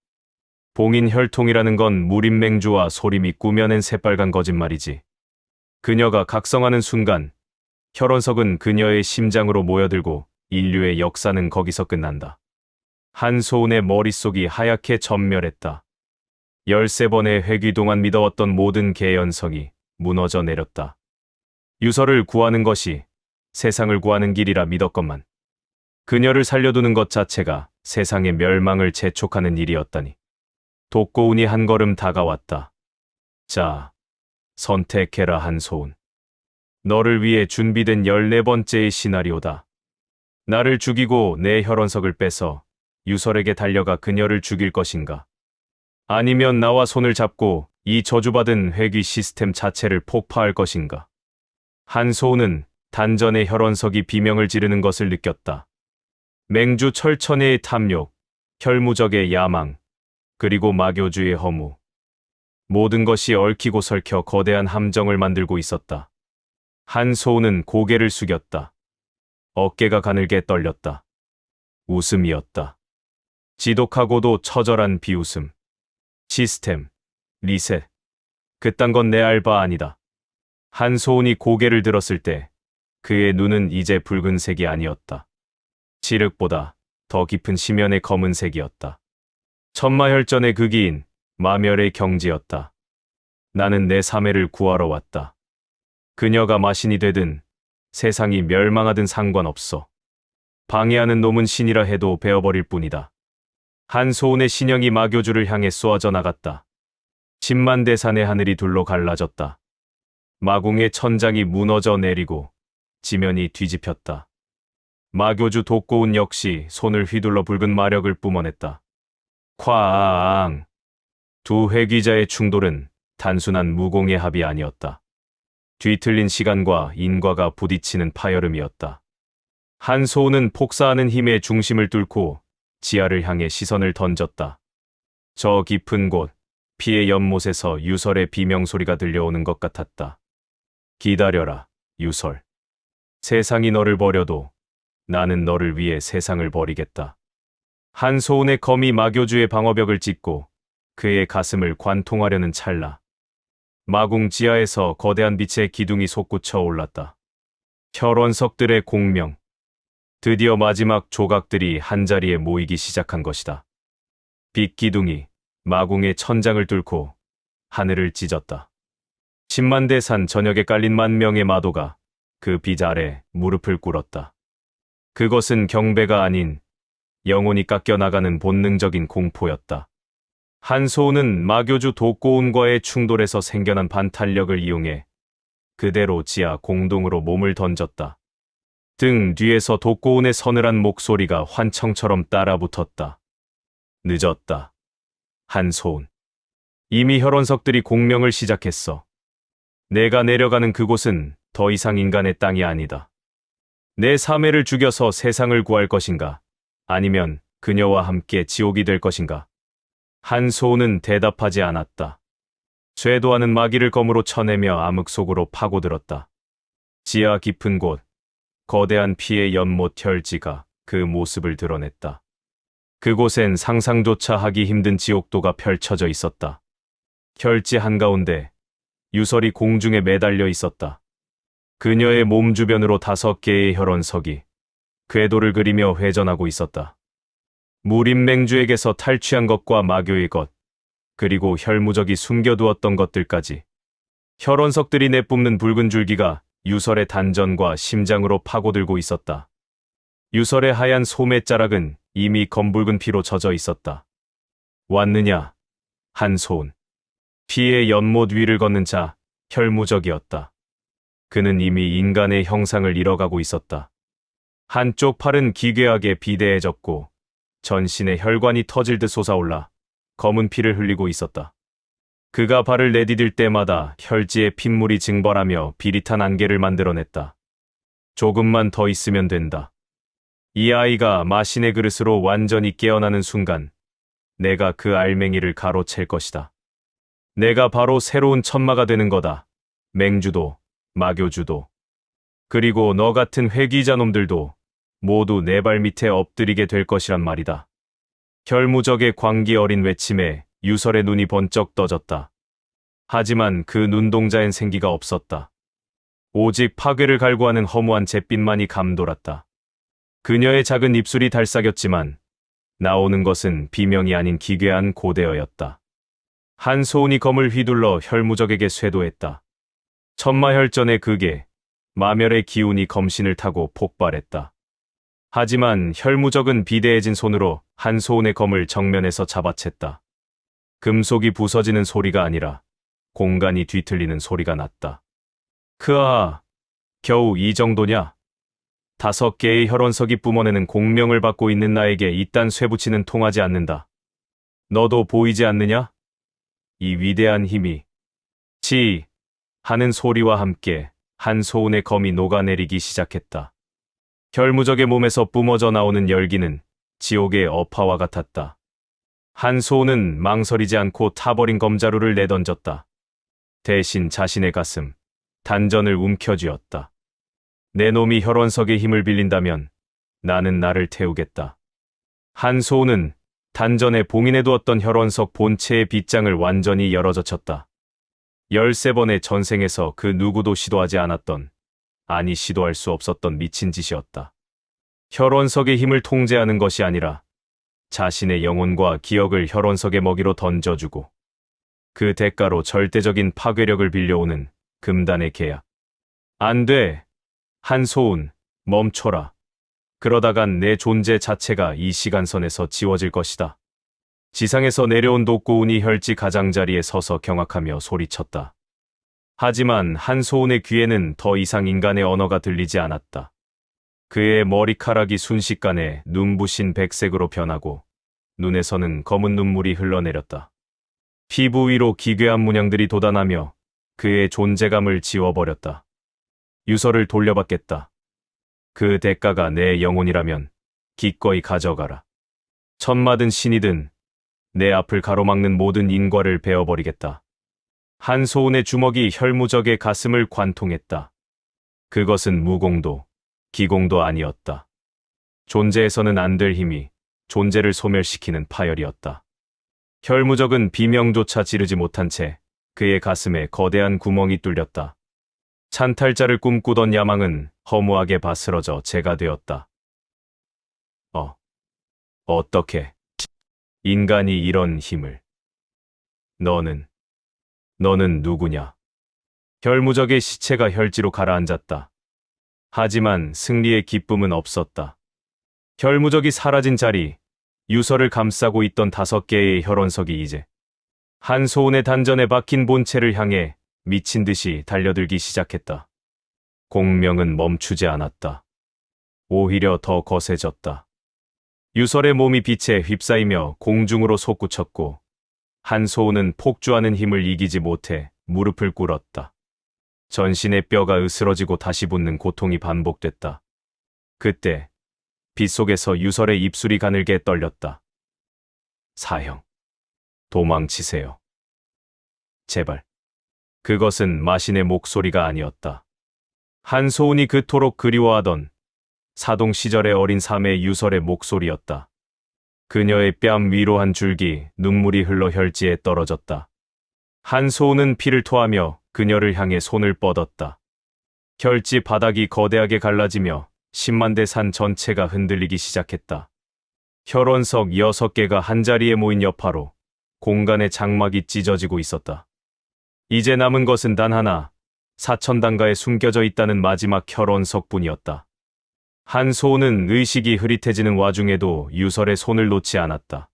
봉인 혈통이라는 건 무림맹주와 소림이 꾸며낸 새빨간 거짓말이지. 그녀가 각성하는 순간 혈원석은 그녀의 심장으로 모여들고 인류의 역사는 거기서 끝난다. 한소은의 머릿속이 하얗게 전멸했다. 13번의 회귀 동안 믿어왔던 모든 개연성이 무너져 내렸다. 유서를 구하는 것이 세상을 구하는 길이라 믿었건만 그녀를 살려두는 것 자체가 세상의 멸망을 재촉하는 일이었다니. 독고운이 한 걸음 다가왔다. 자, 선택해라 한소은. 너를 위해 준비된 14번째의 시나리오다. 나를 죽이고 내 혈원석을 뺏어 유설에게 달려가 그녀를 죽일 것인가? 아니면 나와 손을 잡고 이 저주받은 회귀 시스템 자체를 폭파할 것인가? 한소은은 단전의 혈원석이 비명을 지르는 것을 느꼈다. 맹주 철천의 탐욕, 혈무적의 야망, 그리고 마교주의 허무. 모든 것이 얽히고 설켜 거대한 함정을 만들고 있었다. 한소은은 고개를 숙였다. 어깨가 가늘게 떨렸다. 웃음이었다. 지독하고도 처절한 비웃음. 시스템, 리셋. 그딴 건 내 알바 아니다. 한소은이 고개를 들었을 때 그의 눈은 이제 붉은색이 아니었다. 칠흑보다 더 깊은 심연의 검은색이었다. 천마혈전의 극이인 마멸의 경지였다. 나는 내 사매를 구하러 왔다. 그녀가 마신이 되든 세상이 멸망하든 상관없어. 방해하는 놈은 신이라 해도 베어버릴 뿐이다. 한소은의 신형이 마교주를 향해 쏘아져 나갔다. 10만 대산의 하늘이 둘로 갈라졌다. 마궁의 천장이 무너져 내리고 지면이 뒤집혔다. 마교주 독고운 역시 손을 휘둘러 붉은 마력을 뿜어냈다. 쾅! 두 회귀자의 충돌은 단순한 무공의 합이 아니었다. 뒤틀린 시간과 인과가 부딪히는 파열음이었다. 한소은은 폭사하는 힘의 중심을 뚫고 지하를 향해 시선을 던졌다. 저 깊은 곳, 피의 연못에서 유설의 비명소리가 들려오는 것 같았다. 기다려라, 유설. 세상이 너를 버려도 나는 너를 위해 세상을 버리겠다. 한소은의 검이 마교주의 방어벽을 찢고 그의 가슴을 관통하려는 찰나. 마궁 지하에서 거대한 빛의 기둥이 솟구쳐 올랐다. 혈원석들의 공명. 드디어 마지막 조각들이 한자리에 모이기 시작한 것이다. 빛 기둥이 마궁의 천장을 뚫고 하늘을 찢었다. 10만 대산 전역에 깔린 10,000명의 마도가 그 빛 아래 무릎을 꿇었다. 그것은 경배가 아닌 영혼이 깎여나가는 본능적인 공포였다. 한소은은 마교주 독고운과의 충돌에서 생겨난 반탄력을 이용해 그대로 지하 공동으로 몸을 던졌다. 등 뒤에서 독고운의 서늘한 목소리가 환청처럼 따라붙었다. 늦었다. 한소은. 이미 혈원석들이 공명을 시작했어. 내가 내려가는 그곳은 더 이상 인간의 땅이 아니다. 내 사매를 죽여서 세상을 구할 것인가? 아니면 그녀와 함께 지옥이 될 것인가? 한소은은 대답하지 않았다. 쇄도하는 마기를 검으로 쳐내며 암흑 속으로 파고들었다. 지하 깊은 곳, 거대한 피의 연못 혈지가 그 모습을 드러냈다. 그곳엔 상상조차 하기 힘든 지옥도가 펼쳐져 있었다. 혈지 한가운데 유설이 공중에 매달려 있었다. 그녀의 몸 주변으로 5개의 혈원석이 궤도를 그리며 회전하고 있었다. 무림맹주에게서 탈취한 것과 마교의 것, 그리고 혈무적이 숨겨두었던 것들까지. 혈원석들이 내뿜는 붉은 줄기가 유설의 단전과 심장으로 파고들고 있었다. 유설의 하얀 소매자락은 이미 검붉은 피로 젖어 있었다. 왔느냐, 한소은. 피의 연못 위를 걷는 자, 혈무적이었다. 그는 이미 인간의 형상을 잃어가고 있었다. 한쪽 팔은 기괴하게 비대해졌고 전신에 혈관이 터질 듯 솟아올라 검은 피를 흘리고 있었다. 그가 발을 내디딜 때마다 혈지에 핏물이 증발하며 비릿한 안개를 만들어냈다. 조금만 더 있으면 된다. 이 아이가 마신의 그릇으로 완전히 깨어나는 순간 내가 그 알맹이를 가로챌 것이다. 내가 바로 새로운 천마가 되는 거다. 맹주도, 마교주도. 그리고 너 같은 회귀자 놈들도 모두 내 발 밑에 엎드리게 될 것이란 말이다. 혈무적의 광기 어린 외침에 유설의 눈이 번쩍 떠졌다. 하지만 그 눈동자엔 생기가 없었다. 오직 파괴를 갈구하는 허무한 잿빛만이 감돌았다. 그녀의 작은 입술이 달싹였지만 나오는 것은 비명이 아닌 기괴한 고대어였다. 한소운이 검을 휘둘러 혈무적에게 쇄도했다. 천마혈전의 극에 마멸의 기운이 검신을 타고 폭발했다. 하지만 혈무적은 비대해진 손으로 한소운의 검을 정면에서 잡아챘다. 금속이 부서지는 소리가 아니라 공간이 뒤틀리는 소리가 났다. 크아, 겨우 이 정도냐? 5개의 혈원석이 뿜어내는 공명을 받고 있는 나에게 이딴 쇠붙이는 통하지 않는다. 너도 보이지 않느냐? 이 위대한 힘이 치 하는 소리와 함께 한소운의 검이 녹아내리기 시작했다. 혈무적의 몸에서 뿜어져 나오는 열기는 지옥의 어파와 같았다. 한소운은 망설이지 않고 타버린 검자루를 내던졌다. 대신 자신의 가슴, 단전을 움켜쥐었다. 내 놈이 혈원석의 힘을 빌린다면 나는 나를 태우겠다. 한소운은 단전에 봉인해두었던 혈원석 본체의 빗장을 완전히 열어젖혔다. 13번의 전생에서 그 누구도 시도하지 않았던, 아니 시도할 수 없었던 미친 짓이었다. 혈원석의 힘을 통제하는 것이 아니라 자신의 영혼과 기억을 혈원석의 먹이로 던져주고 그 대가로 절대적인 파괴력을 빌려오는 금단의 계약. 안 돼. 한소운, 멈춰라. 그러다간 내 존재 자체가 이 시간선에서 지워질 것이다. 지상에서 내려온 독고운이 혈지 가장자리에 서서 경악하며 소리쳤다. 하지만 한소운의 귀에는 더 이상 인간의 언어가 들리지 않았다. 그의 머리카락이 순식간에 눈부신 백색으로 변하고 눈에서는 검은 눈물이 흘러내렸다. 피부 위로 기괴한 문양들이 돋아나며 그의 존재감을 지워버렸다. 유서를 돌려받겠다. 그 대가가 내 영혼이라면 기꺼이 가져가라. 천마든 신이든 내 앞을 가로막는 모든 인과를 베어버리겠다. 한소운의 주먹이 혈무적의 가슴을 관통했다. 그것은 무공도, 기공도 아니었다. 존재에서는 안 될 힘이 존재를 소멸시키는 파열이었다. 혈무적은 비명조차 지르지 못한 채 그의 가슴에 거대한 구멍이 뚫렸다. 찬탈자를 꿈꾸던 야망은 허무하게 바스러져 재가 되었다. 어떻게 인간이 이런 힘을? 너는 누구냐? 혈무적의 시체가 혈지로 가라앉았다. 하지만 승리의 기쁨은 없었다. 혈무적이 사라진 자리, 유서를 감싸고 있던 5개의 혈원석이 이제 한소운의 단전에 박힌 본체를 향해 미친 듯이 달려들기 시작했다. 공명은 멈추지 않았다. 오히려 더 거세졌다. 유설의 몸이 빛에 휩싸이며 공중으로 솟구쳤고 한소운은 폭주하는 힘을 이기지 못해 무릎을 꿇었다. 전신의 뼈가 으스러지고 다시 붙는 고통이 반복됐다. 그때 빛 속에서 유설의 입술이 가늘게 떨렸다. 사형, 도망치세요. 제발. 그것은 마신의 목소리가 아니었다. 한소운이 그토록 그리워하던 사동 시절의 어린 삶의 유설의 목소리였다. 그녀의 뺨 위로 한 줄기 눈물이 흘러 혈지에 떨어졌다. 한소운은 피를 토하며 그녀를 향해 손을 뻗었다. 혈지 바닥이 거대하게 갈라지며 10만 대 산 전체가 흔들리기 시작했다. 혈원석 6개가 한자리에 모인 여파로 공간의 장막이 찢어지고 있었다. 이제 남은 것은 단 하나, 사천단가에 숨겨져 있다는 마지막 혈원석뿐이었다. 한소운은 의식이 흐릿해지는 와중에도 유설의 손을 놓지 않았다.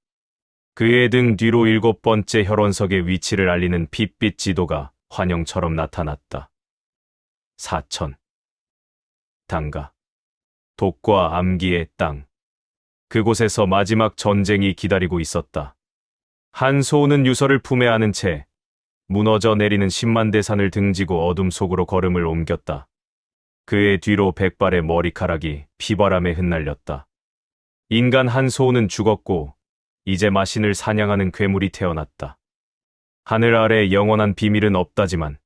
그의 등 뒤로 7번째 혈원석의 위치를 알리는 핏빛 지도가 환영처럼 나타났다. 사천, 단가, 독과 암기의 땅. 그곳에서 마지막 전쟁이 기다리고 있었다. 한소운은 유설을 품에 안은 채 무너져 내리는 10만 대 산을 등지고 어둠 속으로 걸음을 옮겼다. 그의 뒤로 100발의 머리카락이 피바람에 흩날렸다. 인간 한소운은 죽었고 이제 마신을 사냥하는 괴물이 태어났다. 하늘 아래 영원한 비밀은 없다지만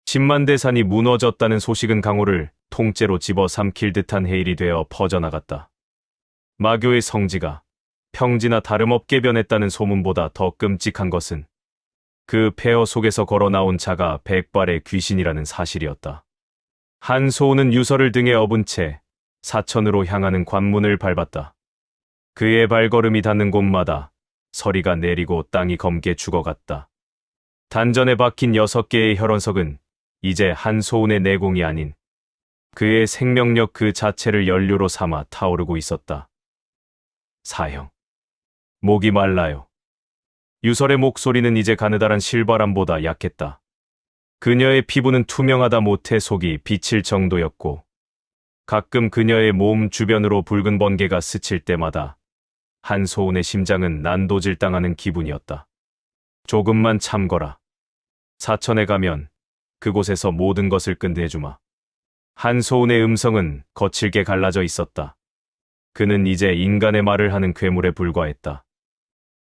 10만 대 산이 무너졌다는 소식은 강호를 통째로 집어삼킬 듯한 해일이 되어 퍼져나갔다. 마교의 성지가 평지나 다름없게 변했다는 소문보다 더 끔찍한 것은 그 폐허 속에서 걸어 나온 자가 백발의 귀신이라는 사실이었다. 한소우는 유서를 등에 업은 채 사천으로 향하는 관문을 밟았다. 그의 발걸음이 닿는 곳마다 서리가 내리고 땅이 검게 죽어갔다. 단전에 박힌 6개의 혈원석은 이제 한소운의 내공이 아닌 그의 생명력 그 자체를 연료로 삼아 타오르고 있었다. 사형. 목이 말라요. 유설의 목소리는 이제 가느다란 실바람보다 약했다. 그녀의 피부는 투명하다 못해 속이 비칠 정도였고 가끔 그녀의 몸 주변으로 붉은 번개가 스칠 때마다 한소운의 심장은 난도질당하는 기분이었다. 조금만 참거라. 사천에 가면 그곳에서 모든 것을 끝내주마. 한소운의 음성은 거칠게 갈라져 있었다. 그는 이제 인간의 말을 하는 괴물에 불과했다.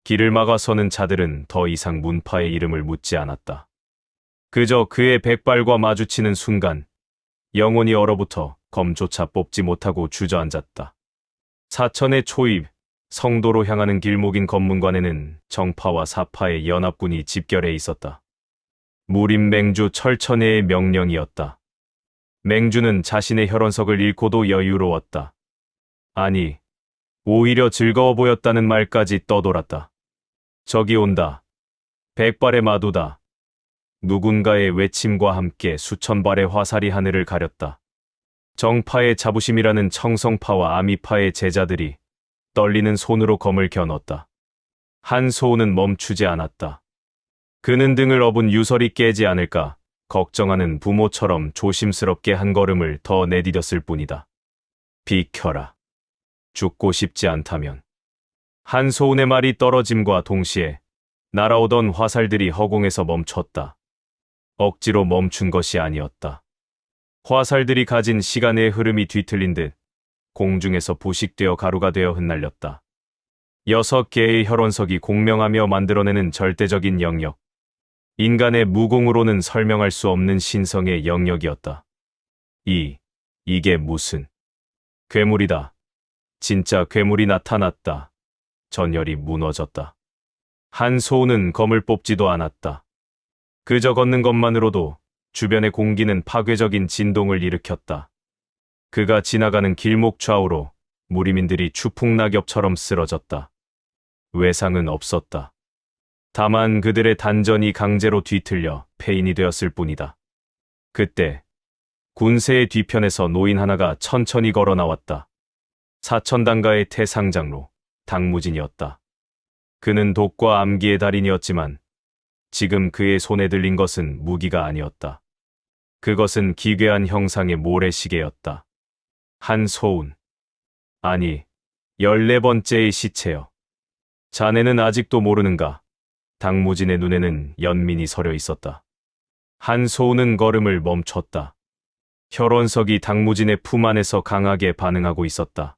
길을 막아서는 자들은 더 이상 문파의 이름을 묻지 않았다. 그저 그의 백발과 마주치는 순간 영혼이 얼어붙어 검조차 뽑지 못하고 주저앉았다. 사천의 초입, 성도로 향하는 길목인 검문관에는 정파와 사파의 연합군이 집결해 있었다. 무림 맹주 철천해의 명령이었다. 맹주는 자신의 혈원석을 잃고도 여유로웠다. 아니, 오히려 즐거워 보였다는 말까지 떠돌았다. 저기 온다. 백발의 마두다. 누군가의 외침과 함께 수천 발의 화살이 하늘을 가렸다. 정파의 자부심이라는 청성파와 아미파의 제자들이 떨리는 손으로 검을 겨눴다. 한소우는 멈추지 않았다. 그는 등을 업은 유설이 깨지 않을까 걱정하는 부모처럼 조심스럽게 한 걸음을 더 내디뎠을 뿐이다. 비켜라. 죽고 싶지 않다면. 한소운의 말이 떨어짐과 동시에 날아오던 화살들이 허공에서 멈췄다. 억지로 멈춘 것이 아니었다. 화살들이 가진 시간의 흐름이 뒤틀린 듯 공중에서 부식되어 가루가 되어 흩날렸다. 6개의 혈원석이 공명하며 만들어내는 절대적인 영역. 인간의 무공으로는 설명할 수 없는 신성의 영역이었다. 이게 무슨 괴물이다. 진짜 괴물이 나타났다. 전열이 무너졌다. 한소우는 검을 뽑지도 않았다. 그저 걷는 것만으로도 주변의 공기는 파괴적인 진동을 일으켰다. 그가 지나가는 길목 좌우로 무리민들이 추풍낙엽처럼 쓰러졌다. 외상은 없었다. 다만 그들의 단전이 강제로 뒤틀려 폐인이 되었을 뿐이다. 그때 군세의 뒤편에서 노인 하나가 천천히 걸어 나왔다. 사천당가의 태상장로 당무진이었다. 그는 독과 암기의 달인이었지만 지금 그의 손에 들린 것은 무기가 아니었다. 그것은 기괴한 형상의 모래시계였다. 한소운. 아니, 14번째의 시체여. 자네는 아직도 모르는가? 당무진의 눈에는 연민이 서려 있었다. 한소운은 걸음을 멈췄다. 혈원석이 당무진의 품 안에서 강하게 반응하고 있었다.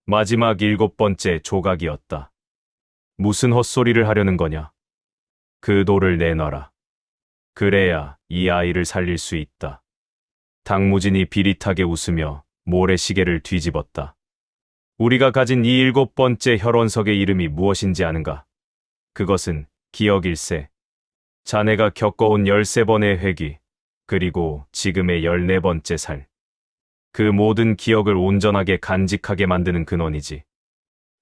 마지막 7번째 조각이었다. 무슨 헛소리를 하려는 거냐? 그 돌을 내놔라. 그래야 이 아이를 살릴 수 있다. 당무진이 비릿하게 웃으며 모래시계를 뒤집었다. 우리가 가진 이 7번째 혈원석의 이름이 무엇인지 아는가? 그것은 기억일세. 자네가 겪어온 13번의 회귀, 그리고 지금의 14번째 살. 그 모든 기억을 온전하게 간직하게 만드는 근원이지.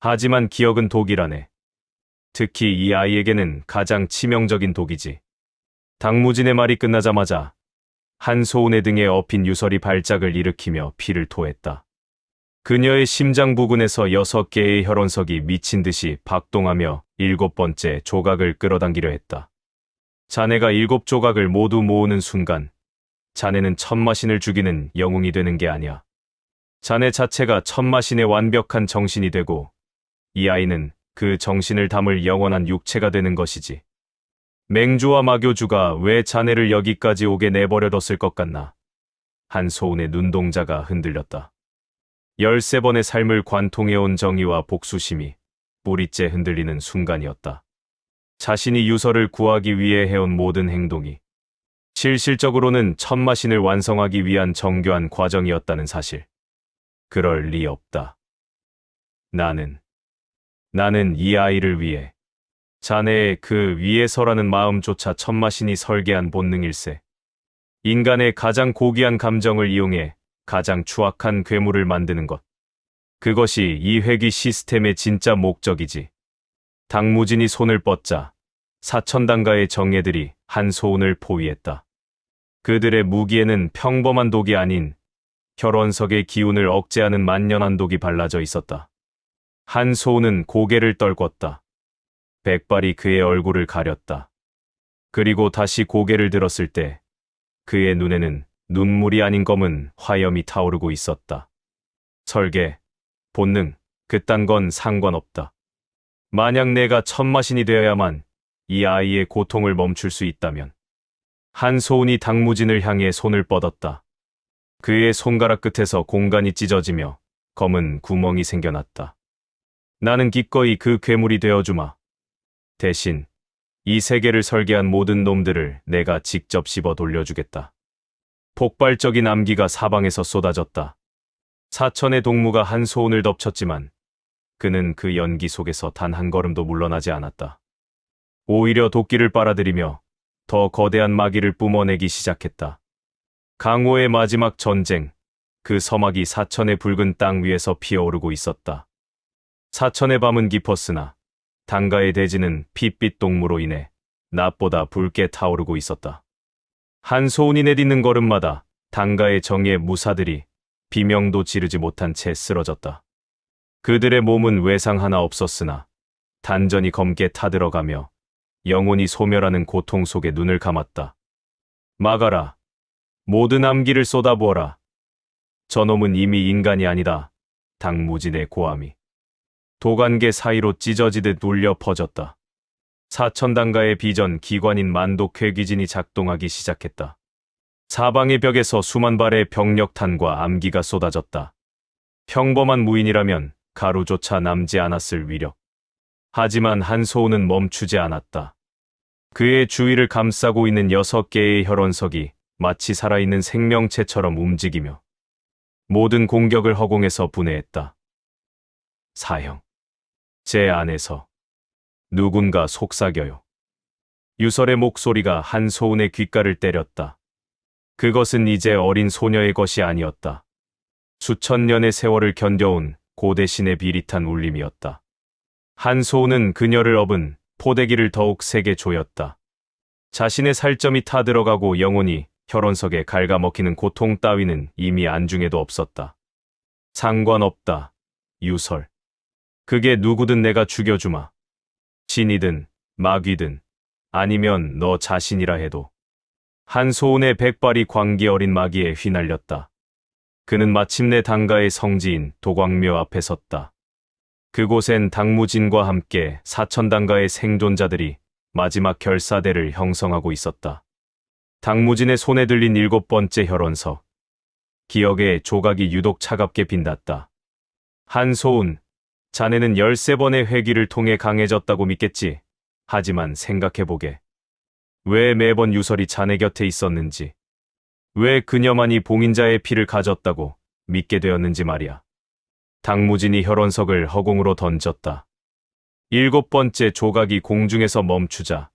하지만 기억은 독이라네. 특히 이 아이에게는 가장 치명적인 독이지. 당무진의 말이 끝나자마자 한소운의 등에 엎인 유설이 발작을 일으키며 피를 토했다. 그녀의 심장 부근에서 6개의 혈원석이 미친 듯이 박동하며 7번째 조각을 끌어당기려 했다. 자네가 7조각을 모두 모으는 순간 자네는 천마신을 죽이는 영웅이 되는 게 아니야. 자네 자체가 천마신의 완벽한 정신이 되고 이 아이는 그 정신을 담을 영원한 육체가 되는 것이지. 맹주와 마교주가 왜 자네를 여기까지 오게 내버려뒀을 것 같나? 한소운의 눈동자가 흔들렸다. 13번의 삶을 관통해온 정의와 복수심이 뿌리째 흔들리는 순간이었다. 자신이 유서를 구하기 위해 해온 모든 행동이 실질적으로는 천마신을 완성하기 위한 정교한 과정이었다는 사실. 그럴 리 없다. 나는 나는 이 아이를 위해 자네의 그 위에 서라는 마음조차 천마신이 설계한 본능일세. 인간의 가장 고귀한 감정을 이용해 가장 추악한 괴물을 만드는 것. 그것이 이 회귀 시스템의 진짜 목적이지. 당무진이 손을 뻗자 사천당가의 정예들이 한소운을 포위했다. 그들의 무기에는 평범한 독이 아닌 혈원석의 기운을 억제하는 만연한 독이 발라져 있었다. 한소운은 고개를 떨궜다. 백발이 그의 얼굴을 가렸다. 그리고 다시 고개를 들었을 때 그의 눈에는 눈물이 아닌 검은 화염이 타오르고 있었다. 설계, 본능, 그딴 건 상관없다. 만약 내가 천마신이 되어야만 이 아이의 고통을 멈출 수 있다면. 한소운이 당무진을 향해 손을 뻗었다. 그의 손가락 끝에서 공간이 찢어지며 검은 구멍이 생겨났다. 나는 기꺼이 그 괴물이 되어주마. 대신 이 세계를 설계한 모든 놈들을 내가 직접 씹어 돌려주겠다. 폭발적인 암기가 사방에서 쏟아졌다. 사천의 동무가 한소운을 덮쳤지만 그는 그 연기 속에서 단 한 걸음도 물러나지 않았다. 오히려 도끼를 빨아들이며 더 거대한 마기를 뿜어내기 시작했다. 강호의 마지막 전쟁, 그 서막이 사천의 붉은 땅 위에서 피어오르고 있었다. 사천의 밤은 깊었으나 당가의 대지는 핏빛 동무로 인해 낮보다 붉게 타오르고 있었다. 한소운이 내딛는 걸음마다 당가의 정예 무사들이 비명도 지르지 못한 채 쓰러졌다. 그들의 몸은 외상 하나 없었으나 단전이 검게 타들어가며 영혼이 소멸하는 고통 속에 눈을 감았다. 막아라. 모든 암기를 쏟아부어라. 저놈은 이미 인간이 아니다. 당무진의 고함이 도관계 사이로 찢어지듯 울려 퍼졌다. 사천당가의 비전 기관인 만독회귀진이 작동하기 시작했다. 사방의 벽에서 수만 발의 병력탄과 암기가 쏟아졌다. 평범한 무인이라면 가루조차 남지 않았을 위력. 하지만 한소운은 멈추지 않았다. 그의 주위를 감싸고 있는 6개의 혈원석이 마치 살아있는 생명체처럼 움직이며 모든 공격을 허공에서 분해했다. 사형. 제 안에서 누군가 속삭여요. 유설의 목소리가 한소운의 귓가를 때렸다. 그것은 이제 어린 소녀의 것이 아니었다. 수천 년의 세월을 견뎌온 고대신의 비릿한 울림이었다. 한소운은 그녀를 업은 포대기를 더욱 세게 조였다. 자신의 살점이 타들어가고 영혼이 혈원석에 갉아먹히는 고통 따위는 이미 안중에도 없었다. 상관없다. 유설. 그게 누구든 내가 죽여주마. 신이든 마귀든 아니면 너 자신이라 해도. 한소운의 백발이 광기 어린 마기에 휘날렸다. 그는 마침내 당가의 성지인 도광묘 앞에 섰다. 그곳엔 당무진과 함께 사천당가의 생존자들이 마지막 결사대를 형성하고 있었다. 당무진의 손에 들린 7번째 혈원석. 기억의 조각이 유독 차갑게 빛났다. 한소운, 자네는 13번의 회귀를 통해 강해졌다고 믿겠지. 하지만 생각해보게. 왜 매번 유설이 자네 곁에 있었는지. 왜 그녀만이 봉인자의 피를 가졌다고 믿게 되었는지 말이야. 당무진이 혈원석을 허공으로 던졌다. 7번째 조각이 공중에서 멈추자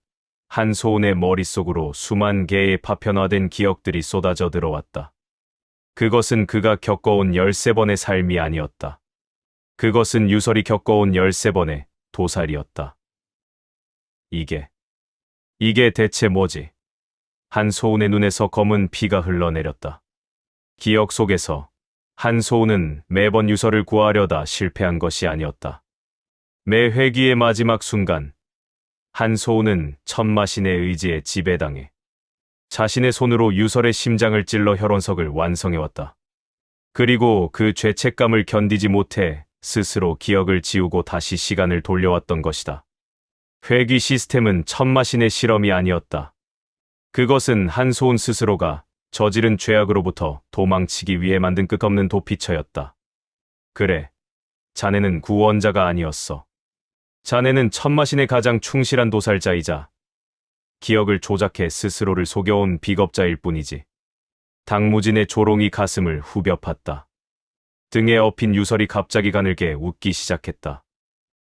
한소운의 머릿속으로 수만 개의 파편화된 기억들이 쏟아져 들어왔다. 그것은 그가 겪어온 13번의 삶이 아니었다. 그것은 유설이 겪어온 13번의 도살이었다. 이게 대체 뭐지? 한소운의 눈에서 검은 피가 흘러내렸다. 기억 속에서 한소운은 매번 유설을 구하려다 실패한 것이 아니었다. 매 회귀의 마지막 순간, 한소운은 천마신의 의지에 지배당해 자신의 손으로 유설의 심장을 찔러 혈원석을 완성해왔다. 그리고 그 죄책감을 견디지 못해 스스로 기억을 지우고 다시 시간을 돌려왔던 것이다. 회귀 시스템은 천마신의 실험이 아니었다. 그것은 한소운 스스로가 저지른 죄악으로부터 도망치기 위해 만든 끝없는 도피처였다. 그래, 자네는 구원자가 아니었어. 자네는 천마신의 가장 충실한 도살자이자 기억을 조작해 스스로를 속여온 비겁자일 뿐이지. 당무진의 조롱이 가슴을 후벼 팠다. 등에 업힌 유설이 갑자기 가늘게 웃기 시작했다.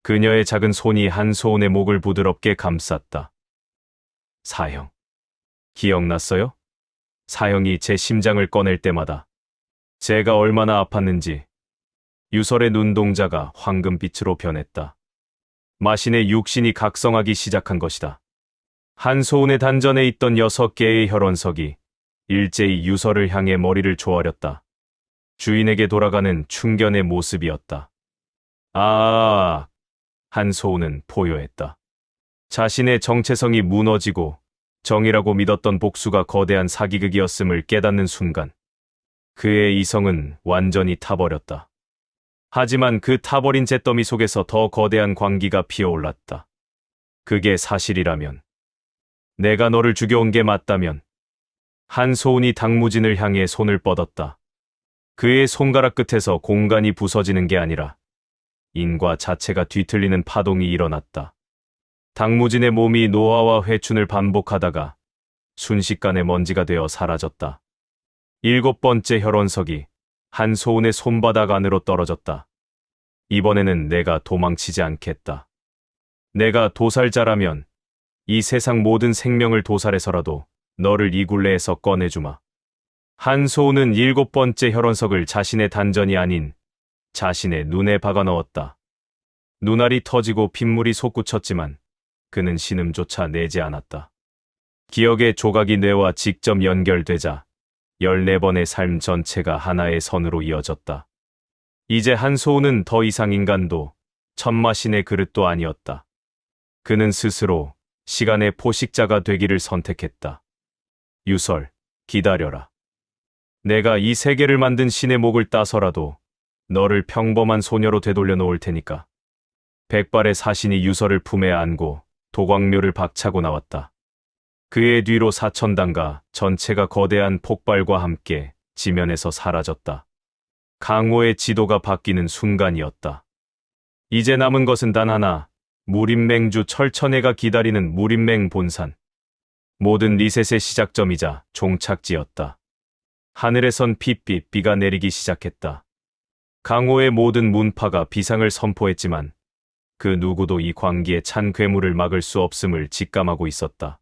그녀의 작은 손이 한소은의 목을 부드럽게 감쌌다. 사형. 기억났어요? 사형이 제 심장을 꺼낼 때마다 제가 얼마나 아팠는지. 유설의 눈동자가 황금빛으로 변했다. 마신의 육신이 각성하기 시작한 것이다. 한소은의 단전에 있던 6개의 혈원석이 일제히 유설을 향해 머리를 조아렸다. 주인에게 돌아가는 충견의 모습이었다. 아, 한소은은 포효했다. 자신의 정체성이 무너지고 정이라고 믿었던 복수가 거대한 사기극이었음을 깨닫는 순간 그의 이성은 완전히 타버렸다. 하지만 그 타버린 잿더미 속에서 더 거대한 광기가 피어올랐다. 그게 사실이라면, 내가 너를 죽여온 게 맞다면, 한소은이 당무진을 향해 손을 뻗었다. 그의 손가락 끝에서 공간이 부서지는 게 아니라 인과 자체가 뒤틀리는 파동이 일어났다. 당무진의 몸이 노화와 회춘을 반복하다가 순식간에 먼지가 되어 사라졌다. 7번째 혈원석이 한소은의 손바닥 안으로 떨어졌다. 이번에는 내가 도망치지 않겠다. 내가 도살자라면 이 세상 모든 생명을 도살해서라도 너를 이 굴레에서 꺼내주마. 한소은은 7번째 혈원석을 자신의 단전이 아닌 자신의 눈에 박아 넣었다. 눈알이 터지고 핏물이 솟구쳤지만 그는 신음조차 내지 않았다. 기억의 조각이 뇌와 직접 연결되자 14번의 삶 전체가 하나의 선으로 이어졌다. 이제 한소은은 더 이상 인간도 천마신의 그릇도 아니었다. 그는 스스로 시간의 포식자가 되기를 선택했다. 유설, 기다려라. 내가 이 세계를 만든 신의 목을 따서라도 너를 평범한 소녀로 되돌려 놓을 테니까. 백발의 사신이 유설을 품에 안고 도광묘를 박차고 나왔다. 그의 뒤로 사천당과 전체가 거대한 폭발과 함께 지면에서 사라졌다. 강호의 지도가 바뀌는 순간이었다. 이제 남은 것은 단 하나, 무림맹주 철천해가 기다리는 무림맹 본산. 모든 리셋의 시작점이자 종착지였다. 하늘에선 핏빛 비가 내리기 시작했다. 강호의 모든 문파가 비상을 선포했지만 그 누구도 이 광기에 찬 괴물을 막을 수 없음을 직감하고 있었다.